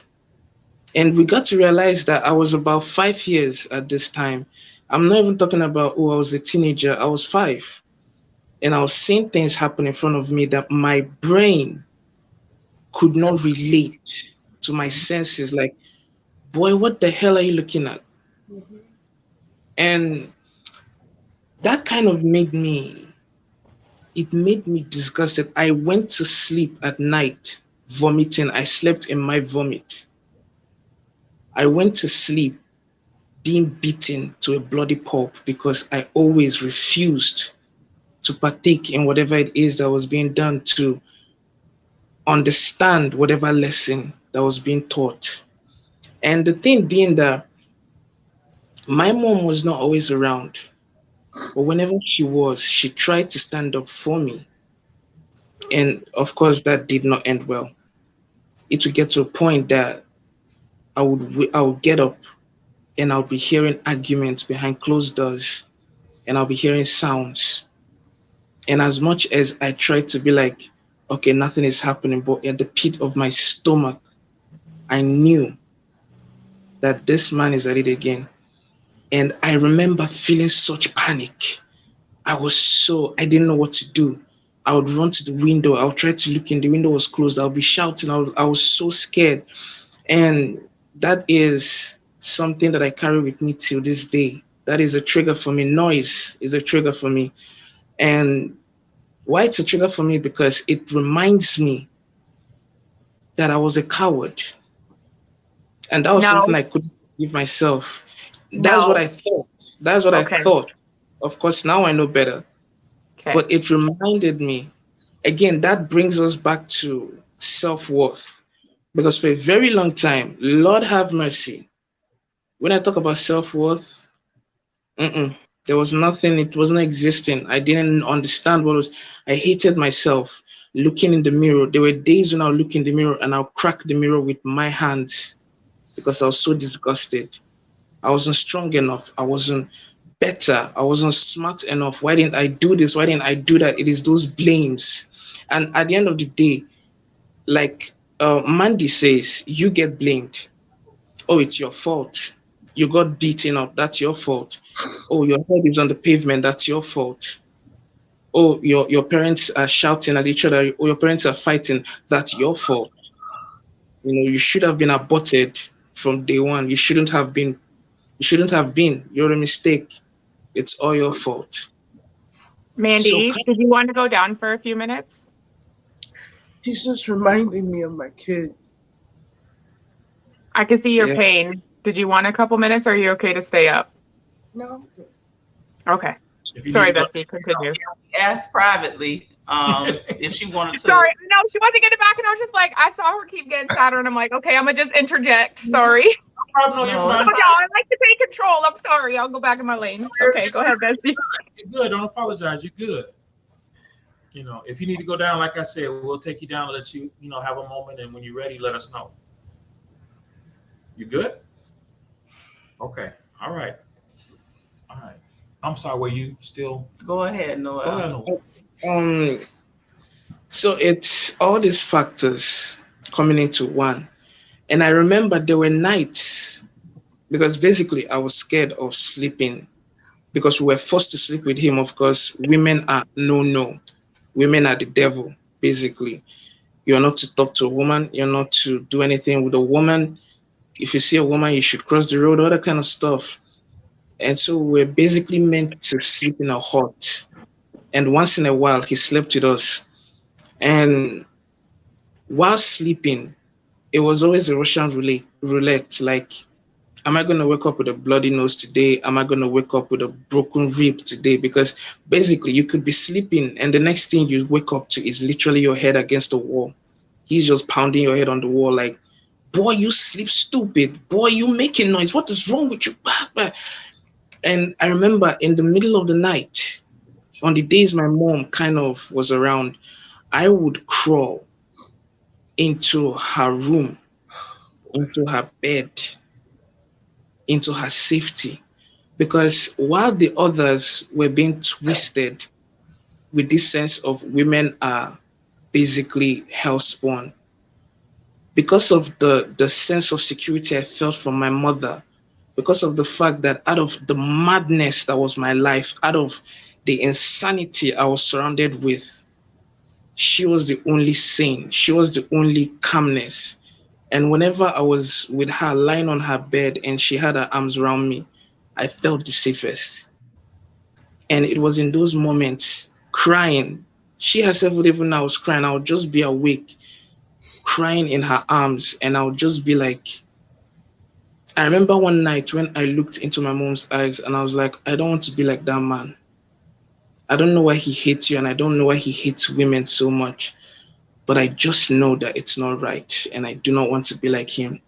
And we got to realize that I was about 5 years at this time. I'm not even talking about, oh, I was a teenager. I was 5. And I was seeing things happen in front of me that my brain could not relate to my senses. Like, boy, what the hell are you looking at? And that kind of made me disgusted. I went to sleep at night vomiting. I slept in my vomit. I went to sleep being beaten to a bloody pulp because I always refused to partake in whatever it is that was being done to understand whatever lesson that was being taught. And the thing being that my mom was not always around, but whenever she was, she tried to stand up for me. And of course, that did not end well. It would get to a point that I would get up and I'll be hearing arguments behind closed doors and I'll be hearing sounds. And as much as I tried to be like, okay, nothing is happening, but at the pit of my stomach, I knew that this man is at it again. And I remember feeling such panic. I didn't know what to do. I would run to the window. I would try to look in. The window was closed. I would be shouting. I was so scared. And that is something that I carry with me till this day. That is a trigger for me. Noise is a trigger for me. And why it's a trigger for me? Because it reminds me that I was a coward. And that was something No, I couldn't give myself. That's what no. I thought. That's what I Okay. thought. Of course, now I know better. Okay. But it reminded me, again, that brings us back to self worth. Because for a very long time, Lord have mercy, when I talk about self worth, there was nothing, it was not existing. I didn't understand what was, I hated myself looking in the mirror. There were days when I would look in the mirror and I'll crack the mirror with my hands because I was so disgusted. I wasn't strong enough. I wasn't better. I wasn't smart enough. Why didn't I do this? Why didn't I do that? It is those blames. And at the end of the day, like Mandy says, you get blamed. Oh, it's your fault. You got beaten up. That's your fault. Oh, your head is on the pavement. That's your fault. Oh, your parents are shouting at each other. Or your parents are fighting. That's your fault. You should have been aborted from day one. You shouldn't have been. You shouldn't have been. You're a mistake. It's all your fault. So, Mandy, did you want to go down for a few minutes? He's just reminding me of my kids. I can see your yeah. pain. Did you want a couple minutes, or are you okay to stay up? No. Okay. If you Sorry, need to go- Bestie. Continue. Asked privately if she wanted to. Sorry. No, she wasn't getting back, and I was just like, I saw her keep getting sadder, and I'm like, okay, I'm gonna just interject. Sorry. No, you're Oh, fine. no, I like to take control. I'm sorry. I'll go back in my lane. Okay, go ahead, Bestie. You're good. Don't apologize. You're good. If you need to go down, like I said, we'll take you down and let you, have a moment. And when you're ready, let us know. You good? Okay. All right. All right. I'm sorry. Were you still? Go ahead, Noah. Go ahead. So it's all these factors coming into one. And I remember there were nights because basically I was scared of sleeping because we were forced to sleep with him. Of course, women are no. Women are the devil, basically. You're not to talk to a woman. You're not to do anything with a woman. If you see a woman, you should cross the road, all that kind of stuff. And so we're basically meant to sleep in a hut. And once in a while, he slept with us. And while sleeping, it was always a Russian roulette. Like, am I going to wake up with a bloody nose today? Am I going to wake up with a broken rib today? Because basically, you could be sleeping, and the next thing you wake up to is literally your head against the wall. He's just pounding your head on the wall like, boy, you sleep stupid. Boy, you making noise. What is wrong with you? And I remember in the middle of the night, on the days my mom kind of was around, I would crawl into her room, into her bed, into her safety. Because while the others were being twisted with this sense of women are basically hellspawn, because of the sense of security I felt from my mother, because of the fact that out of the madness that was my life, out of the insanity I was surrounded with, she was the only sane, she was the only calmness. And whenever I was with her lying on her bed and she had her arms around me, I felt the safest. And it was in those moments, crying. She herself would even know I was crying. I would just be awake, crying in her arms, and I would just be like, I remember one night when I looked into my mom's eyes and I was like, I don't want to be like that man. I don't know why he hates you and I don't know why he hates women so much, but I just know that it's not right and I do not want to be like him.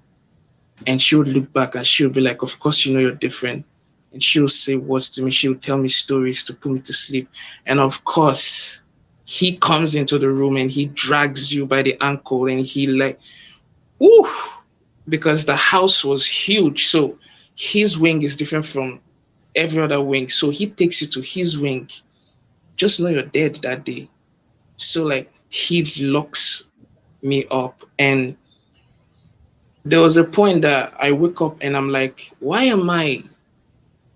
And she would look back and she would be like, of course, you know, you're different. And she would say words to me. She would tell me stories to put me to sleep. And of course, he comes into the room and he drags you by the ankle and he like, woo, because the house was huge. So his wing is different from every other wing. So he takes you to his wing. Just know you're dead that day. So like he locks me up. And there was a point that I wake up and I'm like, why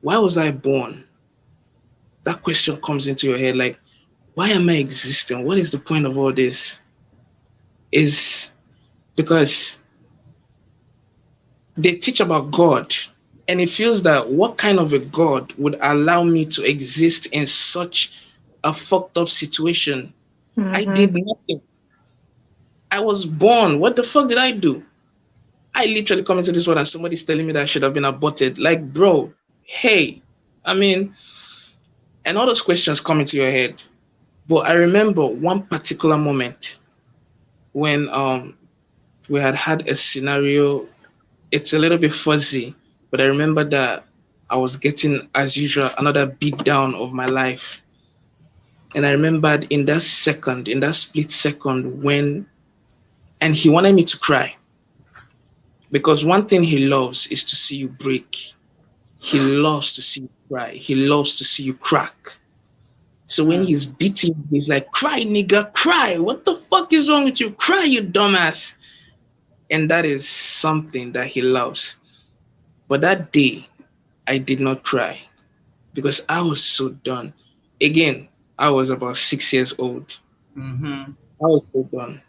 was I born? That question comes into your head like, why am I existing? What is the point of all this? Is because they teach about God, and it feels that what kind of a God would allow me to exist in such a fucked up situation? I did nothing. I was born. What the fuck did I do? I literally come into this world and somebody's telling me that I should have been aborted. Like, bro, hey, I mean, and all those questions come into your head. But I remember one particular moment when we had a scenario. It's a little bit fuzzy, but I remember that I was getting, as usual, another beat down of my life. And I remembered in that second, in that split second, and he wanted me to cry. Because one thing he loves is to see you break. He loves to see you cry. He loves to see you crack. So when he's beating, he's like, cry, nigga, cry. What the fuck is wrong with you? Cry, you dumbass. And that is something that he loves. But that day, I did not cry because I was so done. Again, I was about 6 years old. Mm-hmm. I was so done.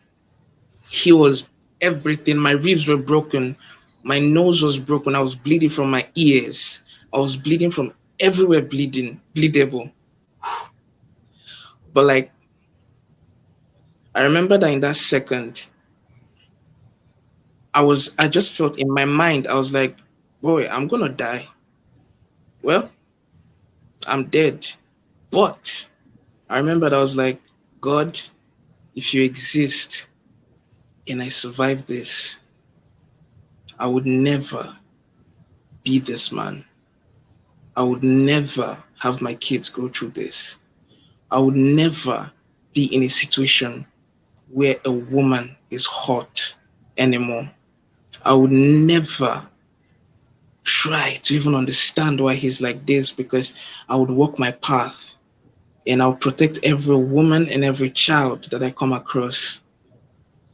He was everything. My ribs were broken. My nose was broken. I was bleeding from my ears. I was bleeding from everywhere, bleedable. But like, I remember that in that second, I just felt in my mind, I was like, boy, I'm gonna die. Well, I'm dead. But I remember that I was like, God, if you exist and I survive this, I would never be this man. I would never have my kids go through this. I would never be in a situation where a woman is hot anymore. I would never try to even understand why he's like this because I would walk my path and I'll protect every woman and every child that I come across.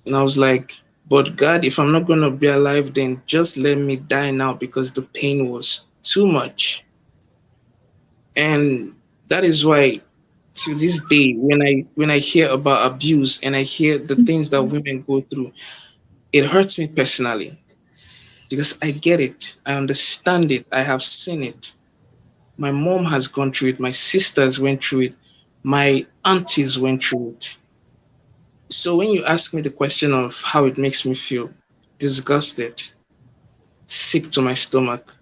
And I was like, but God, if I'm not going to be alive, then just let me die now because the pain was too much. And that is why to this day, when I hear about abuse and I hear the things that women go through, it hurts me personally because I get it. I understand it. I have seen it. My mom has gone through it. My sisters went through it. My aunties went through it. So when you ask me the question of how it makes me feel, disgusted, sick to my stomach,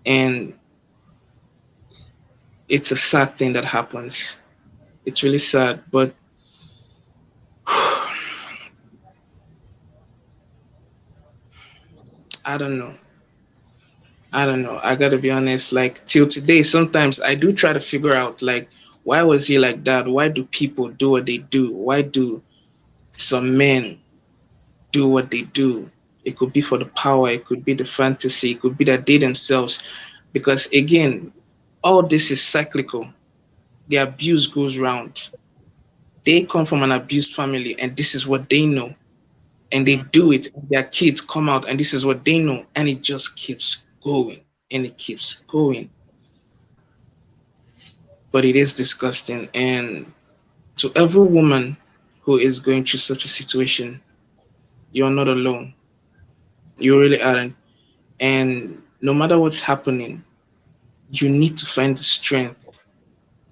and it's a sad thing that happens. It's really sad, but I don't know. I don't know. I gotta be honest. Like till today, sometimes I do try to figure out like why was he like that? Why do people do what they do? Why do some men do what they do. It could be for the power, it could be the fantasy, it could be that they themselves. Because again, all this is cyclical. The abuse goes round. They come from an abused family and this is what they know. And they do it. Their kids come out and this is what they know. And it just keeps going and it keeps going. But it is disgusting. And to every woman who is going through such a situation, you're not alone. You really aren't. And no matter what's happening, you need to find the strength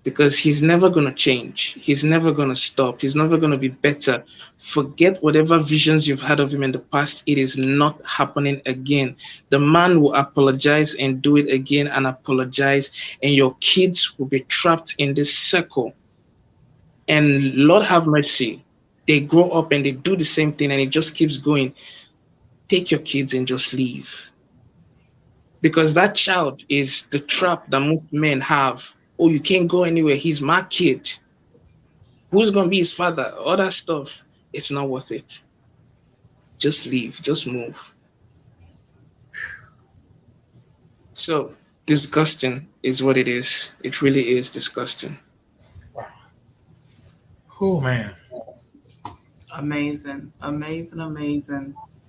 because he's never going to change. He's never going to stop. He's never going to be better. Forget whatever visions you've had of him in the past. It is not happening again. The man will apologize and do it again and apologize, and your kids will be trapped in this circle. And Lord have mercy, they grow up and they do the same thing and it just keeps going. Take your kids and just leave. Because that child is the trap that most men have. Oh, you can't go anywhere. He's my kid. Who's going to be his father? All that stuff. It's not worth it. Just leave. Just move. So, disgusting is what it is. It really is disgusting. Wow. Oh, man. Amazing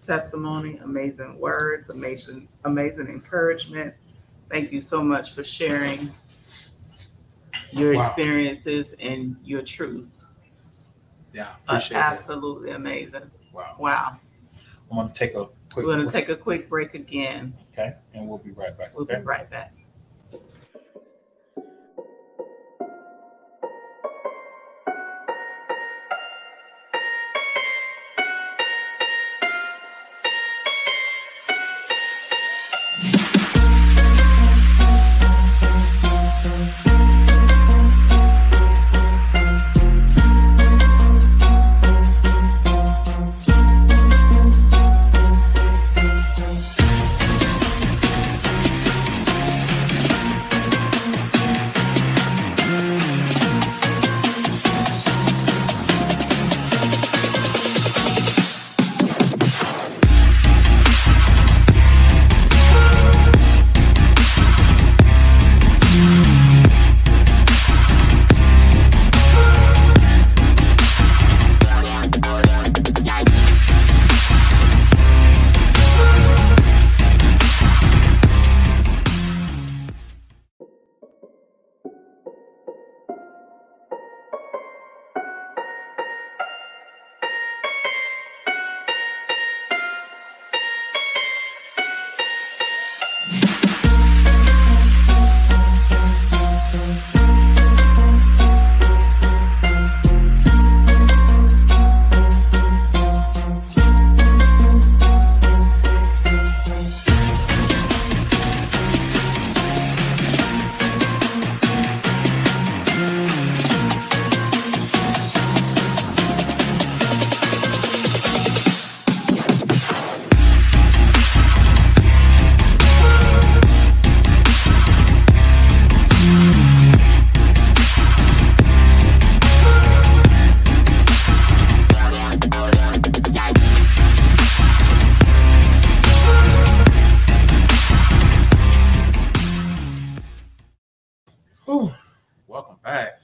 testimony, amazing words, amazing encouragement. Thank you so much for sharing your experiences and your truth. Yeah, appreciate it. Absolutely amazing. Wow. I'm going to take a quick We're going to take a quick break again. Okay, and we'll be right back. We'll be right back.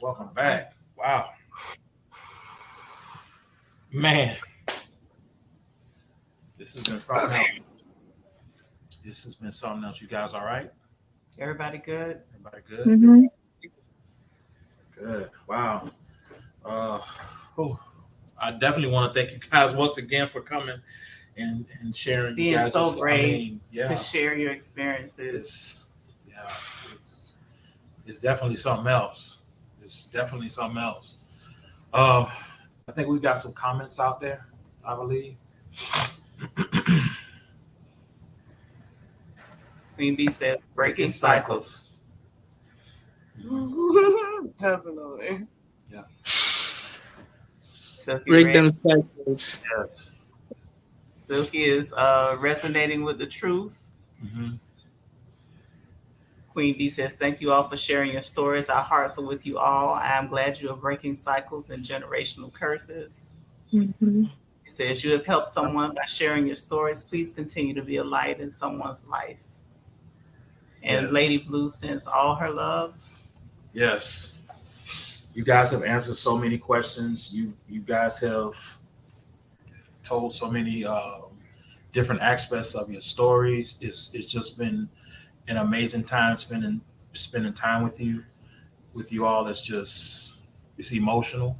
Welcome back. Wow. Man. This has been something else. This has been something else. You guys all right? Everybody good? Everybody good? Mm-hmm. Good. Wow. I definitely want to thank you guys once again for coming and sharing. Being you guys so brave yeah. to share your experiences. It's definitely something else. It's definitely something else. I think we got some comments out there, I believe. Queen B says breaking cycles. Definitely. Yeah. Silky Break Red. them cycles. Yes. Silky is resonating with the truth. Mm-hmm. Queen B says, thank you all for sharing your stories. Our hearts are with you all. I am glad you are breaking cycles and generational curses. Mm-hmm. It says you have helped someone by sharing your stories. Please continue to be a light in someone's life. And Yes. Lady Blue sends all her love. Yes. You guys have answered so many questions. You guys have told so many different aspects of your stories. It's just been an amazing time spending time with you all. It's emotional.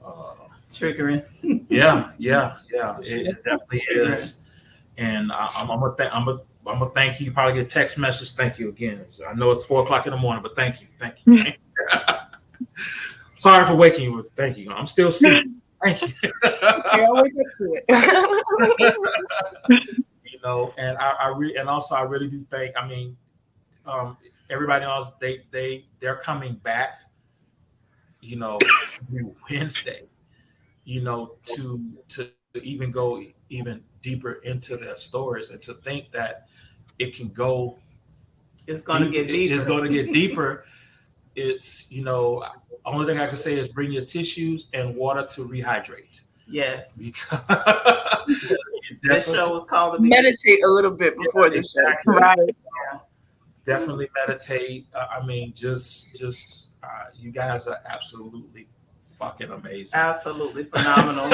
Uh, Triggering. yeah. It definitely is. And I'm gonna thank you. You probably get a text message. Thank you again. I know it's 4 o'clock in the morning, but thank you. Sorry for waking you with thank you. I'm still sleeping. Thank you. I'll wake up to it. And I really do think. I mean, everybody else they're coming back. Every Wednesday. To even go even deeper into their stories and to think that it can go. It's going to get deeper. It's going to get deeper. It's only thing I can say is bring your tissues and water to rehydrate. Yes. Because this show was called Meditate a little bit before the exactly. show. Right. Yeah. Definitely meditate. I mean, just you guys are absolutely fucking amazing. Absolutely phenomenal.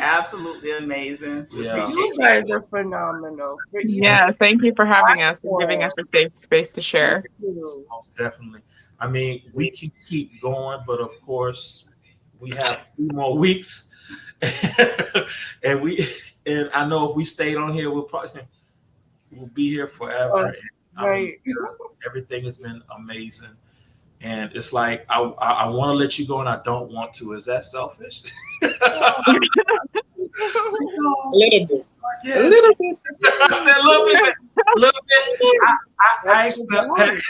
Absolutely amazing. Yeah. You guys are phenomenal. Yes, thank you for having us and giving us a safe space to share. Most definitely. I mean, we can keep going, but of course, we have 2 more weeks, and I know if we stayed on here, we'll be here forever. Right. Everything has been amazing, and it's like I want to let you go, and I don't want to. Is that selfish? A little bit. Yes. A little bit. I said a little bit. I accept that.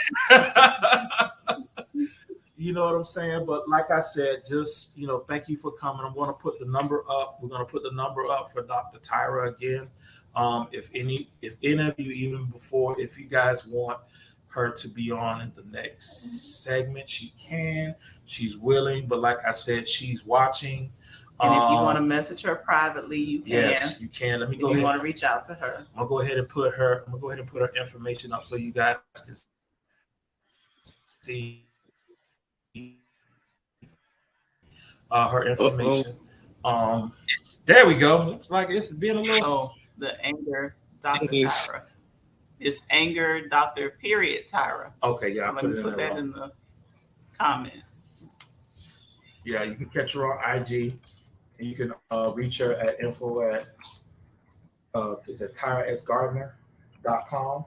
You know what I'm saying? But like I said, just thank you for coming. I'm going to put the number up. We're going to put the number up for Dr. Tyra again. If any of you, even before, if you guys want her to be on in the next segment, she can. She's willing, but like I said, she's watching. And if you want to message her privately, you can. Yes, you can. Let me go ahead. If you want to reach out to her, I'm gonna go ahead and put her information up so you guys can see her information. There we go. Looks like it's been a little. Oh, the anger Dr. Tyra. It's anger Dr. Tyra. Okay, yeah. So let me put that in the comments. Yeah, you can catch her on IG. And you can reach her at info at tyra@gardner.com.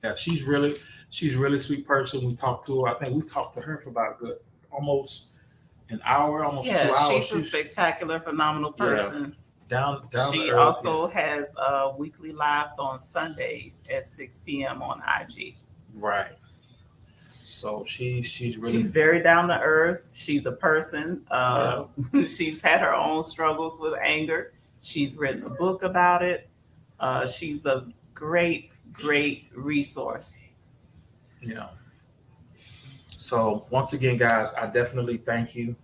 Yeah, she's really sweet person. We talked to her. I think we talked to her for about almost an hour, almost 2 hours. She's a spectacular, phenomenal person. Down she to earth, also has weekly lives on Sundays at 6 p.m. on IG. Right. So she's very down to earth. She's a person. She's had her own struggles with anger. She's written a book about it. She's a great resource. Yeah. So once again, guys, I definitely thank you.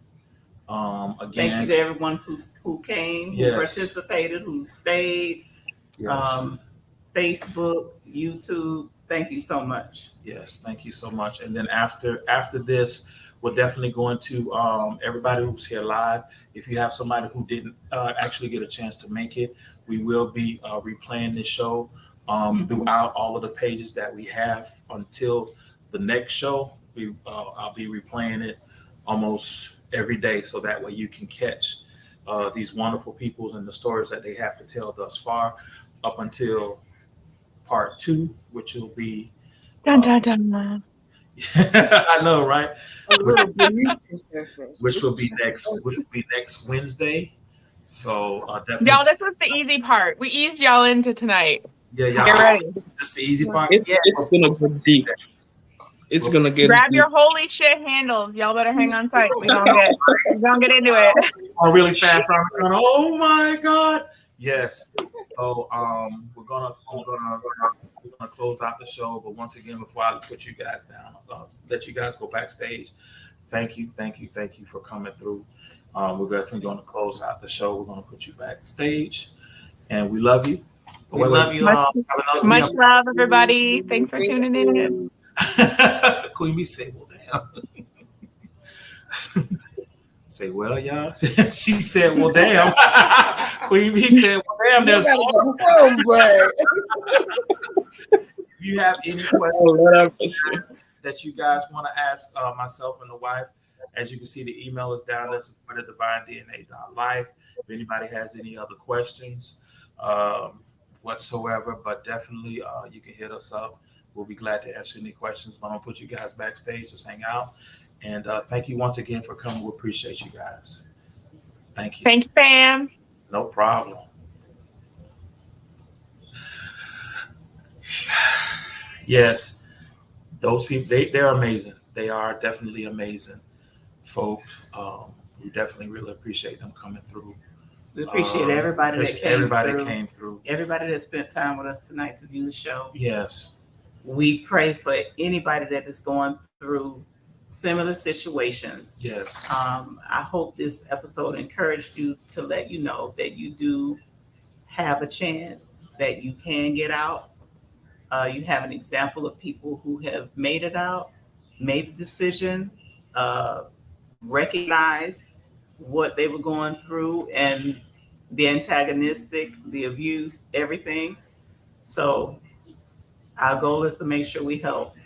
Again, thank you to everyone who came, who participated, who stayed. Yes. Facebook, YouTube. Thank you so much. Yes, thank you so much. And then after this, we're definitely going to everybody who's here live. If you have somebody who didn't actually get a chance to make it, we will be replaying this show throughout all of the pages that we have until the next show. I'll be replaying it almost every day, so that way you can catch these wonderful people and the stories that they have to tell thus far, up until part 2, which will be dun, dun, dun. I know, right? Which will be next Wednesday. So definitely, y'all, this was the easy part. We eased y'all into tonight. Yeah, y'all. Get ready. Just the easy part. It's gonna get deep. It's gonna get. Grab deep. your holy shit handles. Y'all better hang on tight. We're gonna get into it. Oh, really fast. Oh my God. Yes. So we're gonna close out the show. But once again, before I put you guys down, I'll let you guys go backstage. thank you for coming through. We're definitely going to close out the show. We're going to put you backstage, and we love you. We love you Much, all. We much love, everybody. Thanks for Thank tuning in. you. have Queen Bee say, well, damn. Say, well, y'all. She said, well, damn. Queen Bee said, well, damn, You there's gotta more. go home, but If you have any Oh, questions Lord have mercy. that you guys want to ask myself and the wife, as you can see, the email is down there, support at divinedna.life. If anybody has any other questions whatsoever, but definitely you can hit us up. We'll be glad to answer any questions. But I'm going to put you guys backstage. Just hang out. And thank you once again for coming. We appreciate you guys. Thank you. Thank you, fam. No problem. Yes, those people, they're amazing. They are definitely amazing folks. We definitely really appreciate them coming through. We appreciate everybody that came everybody through. came through. Everybody that spent time with us tonight to view the show. Yes. We pray for anybody that is going through similar situations. Yes. I hope this episode encouraged you to let you know that you do have a chance, that you can get out. You have an example of people who have made it out, made the decision, recognized what they were going through and the antagonistic, the abuse, everything. So our goal is to make sure we help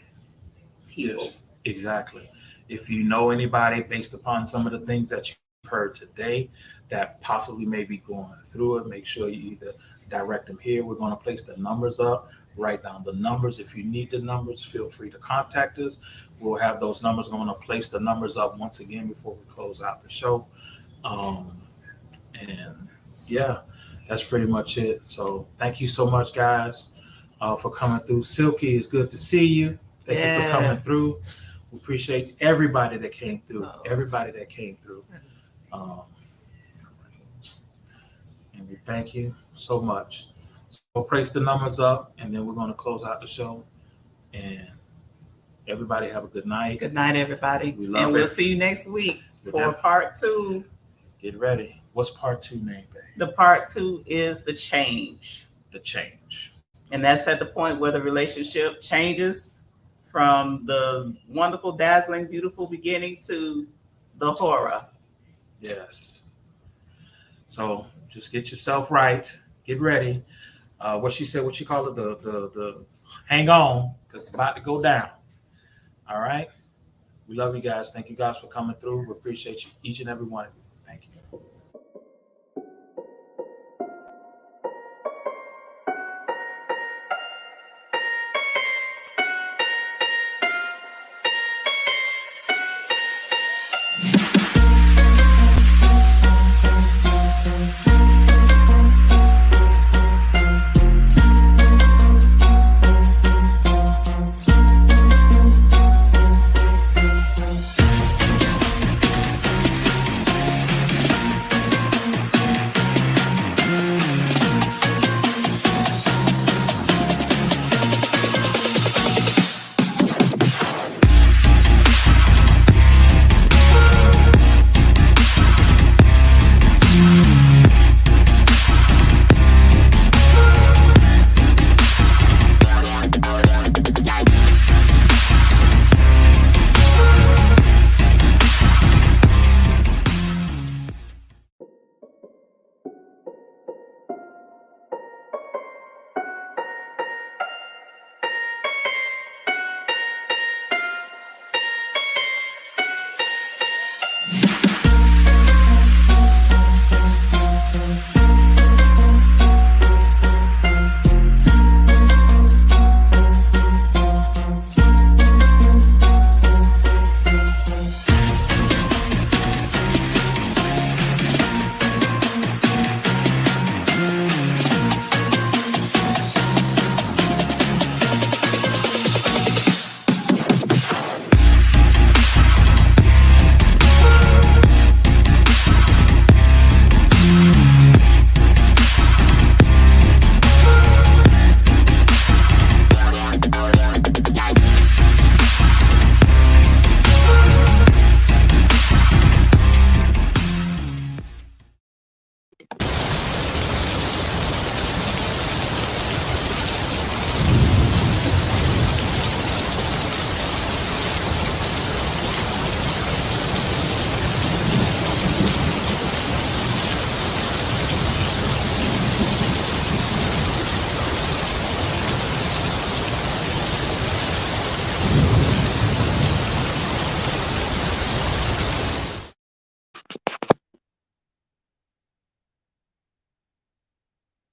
people. Yes, exactly. If you know anybody based upon some of the things that you've heard today that possibly may be going through it, make sure you either direct them here. We're going to place the numbers up. Write down the numbers. If you need the numbers, feel free to contact us. We'll have those numbers. I'm going to place the numbers up once again before we close out the show. And yeah, that's pretty much it. So thank you so much, guys, for coming through. Silky, it's good to see you. Thank you for coming through. We appreciate everybody that came through. And we thank you so much. So we'll place the numbers up, and then we're going to close out the show. And everybody have a good night. Good night, everybody. We love and we'll it. see you next week With for that- part 2. Get ready. What's part 2 name, babe? The part 2 is the change. The change. And that's at the point where the relationship changes from the wonderful, dazzling, beautiful beginning to the horror. Yes. So just get yourself right. Get ready. What she said, what you call it, the hang on, because it's about to go down. All right. We love you guys. Thank you guys for coming through. We appreciate you, each and every one of you.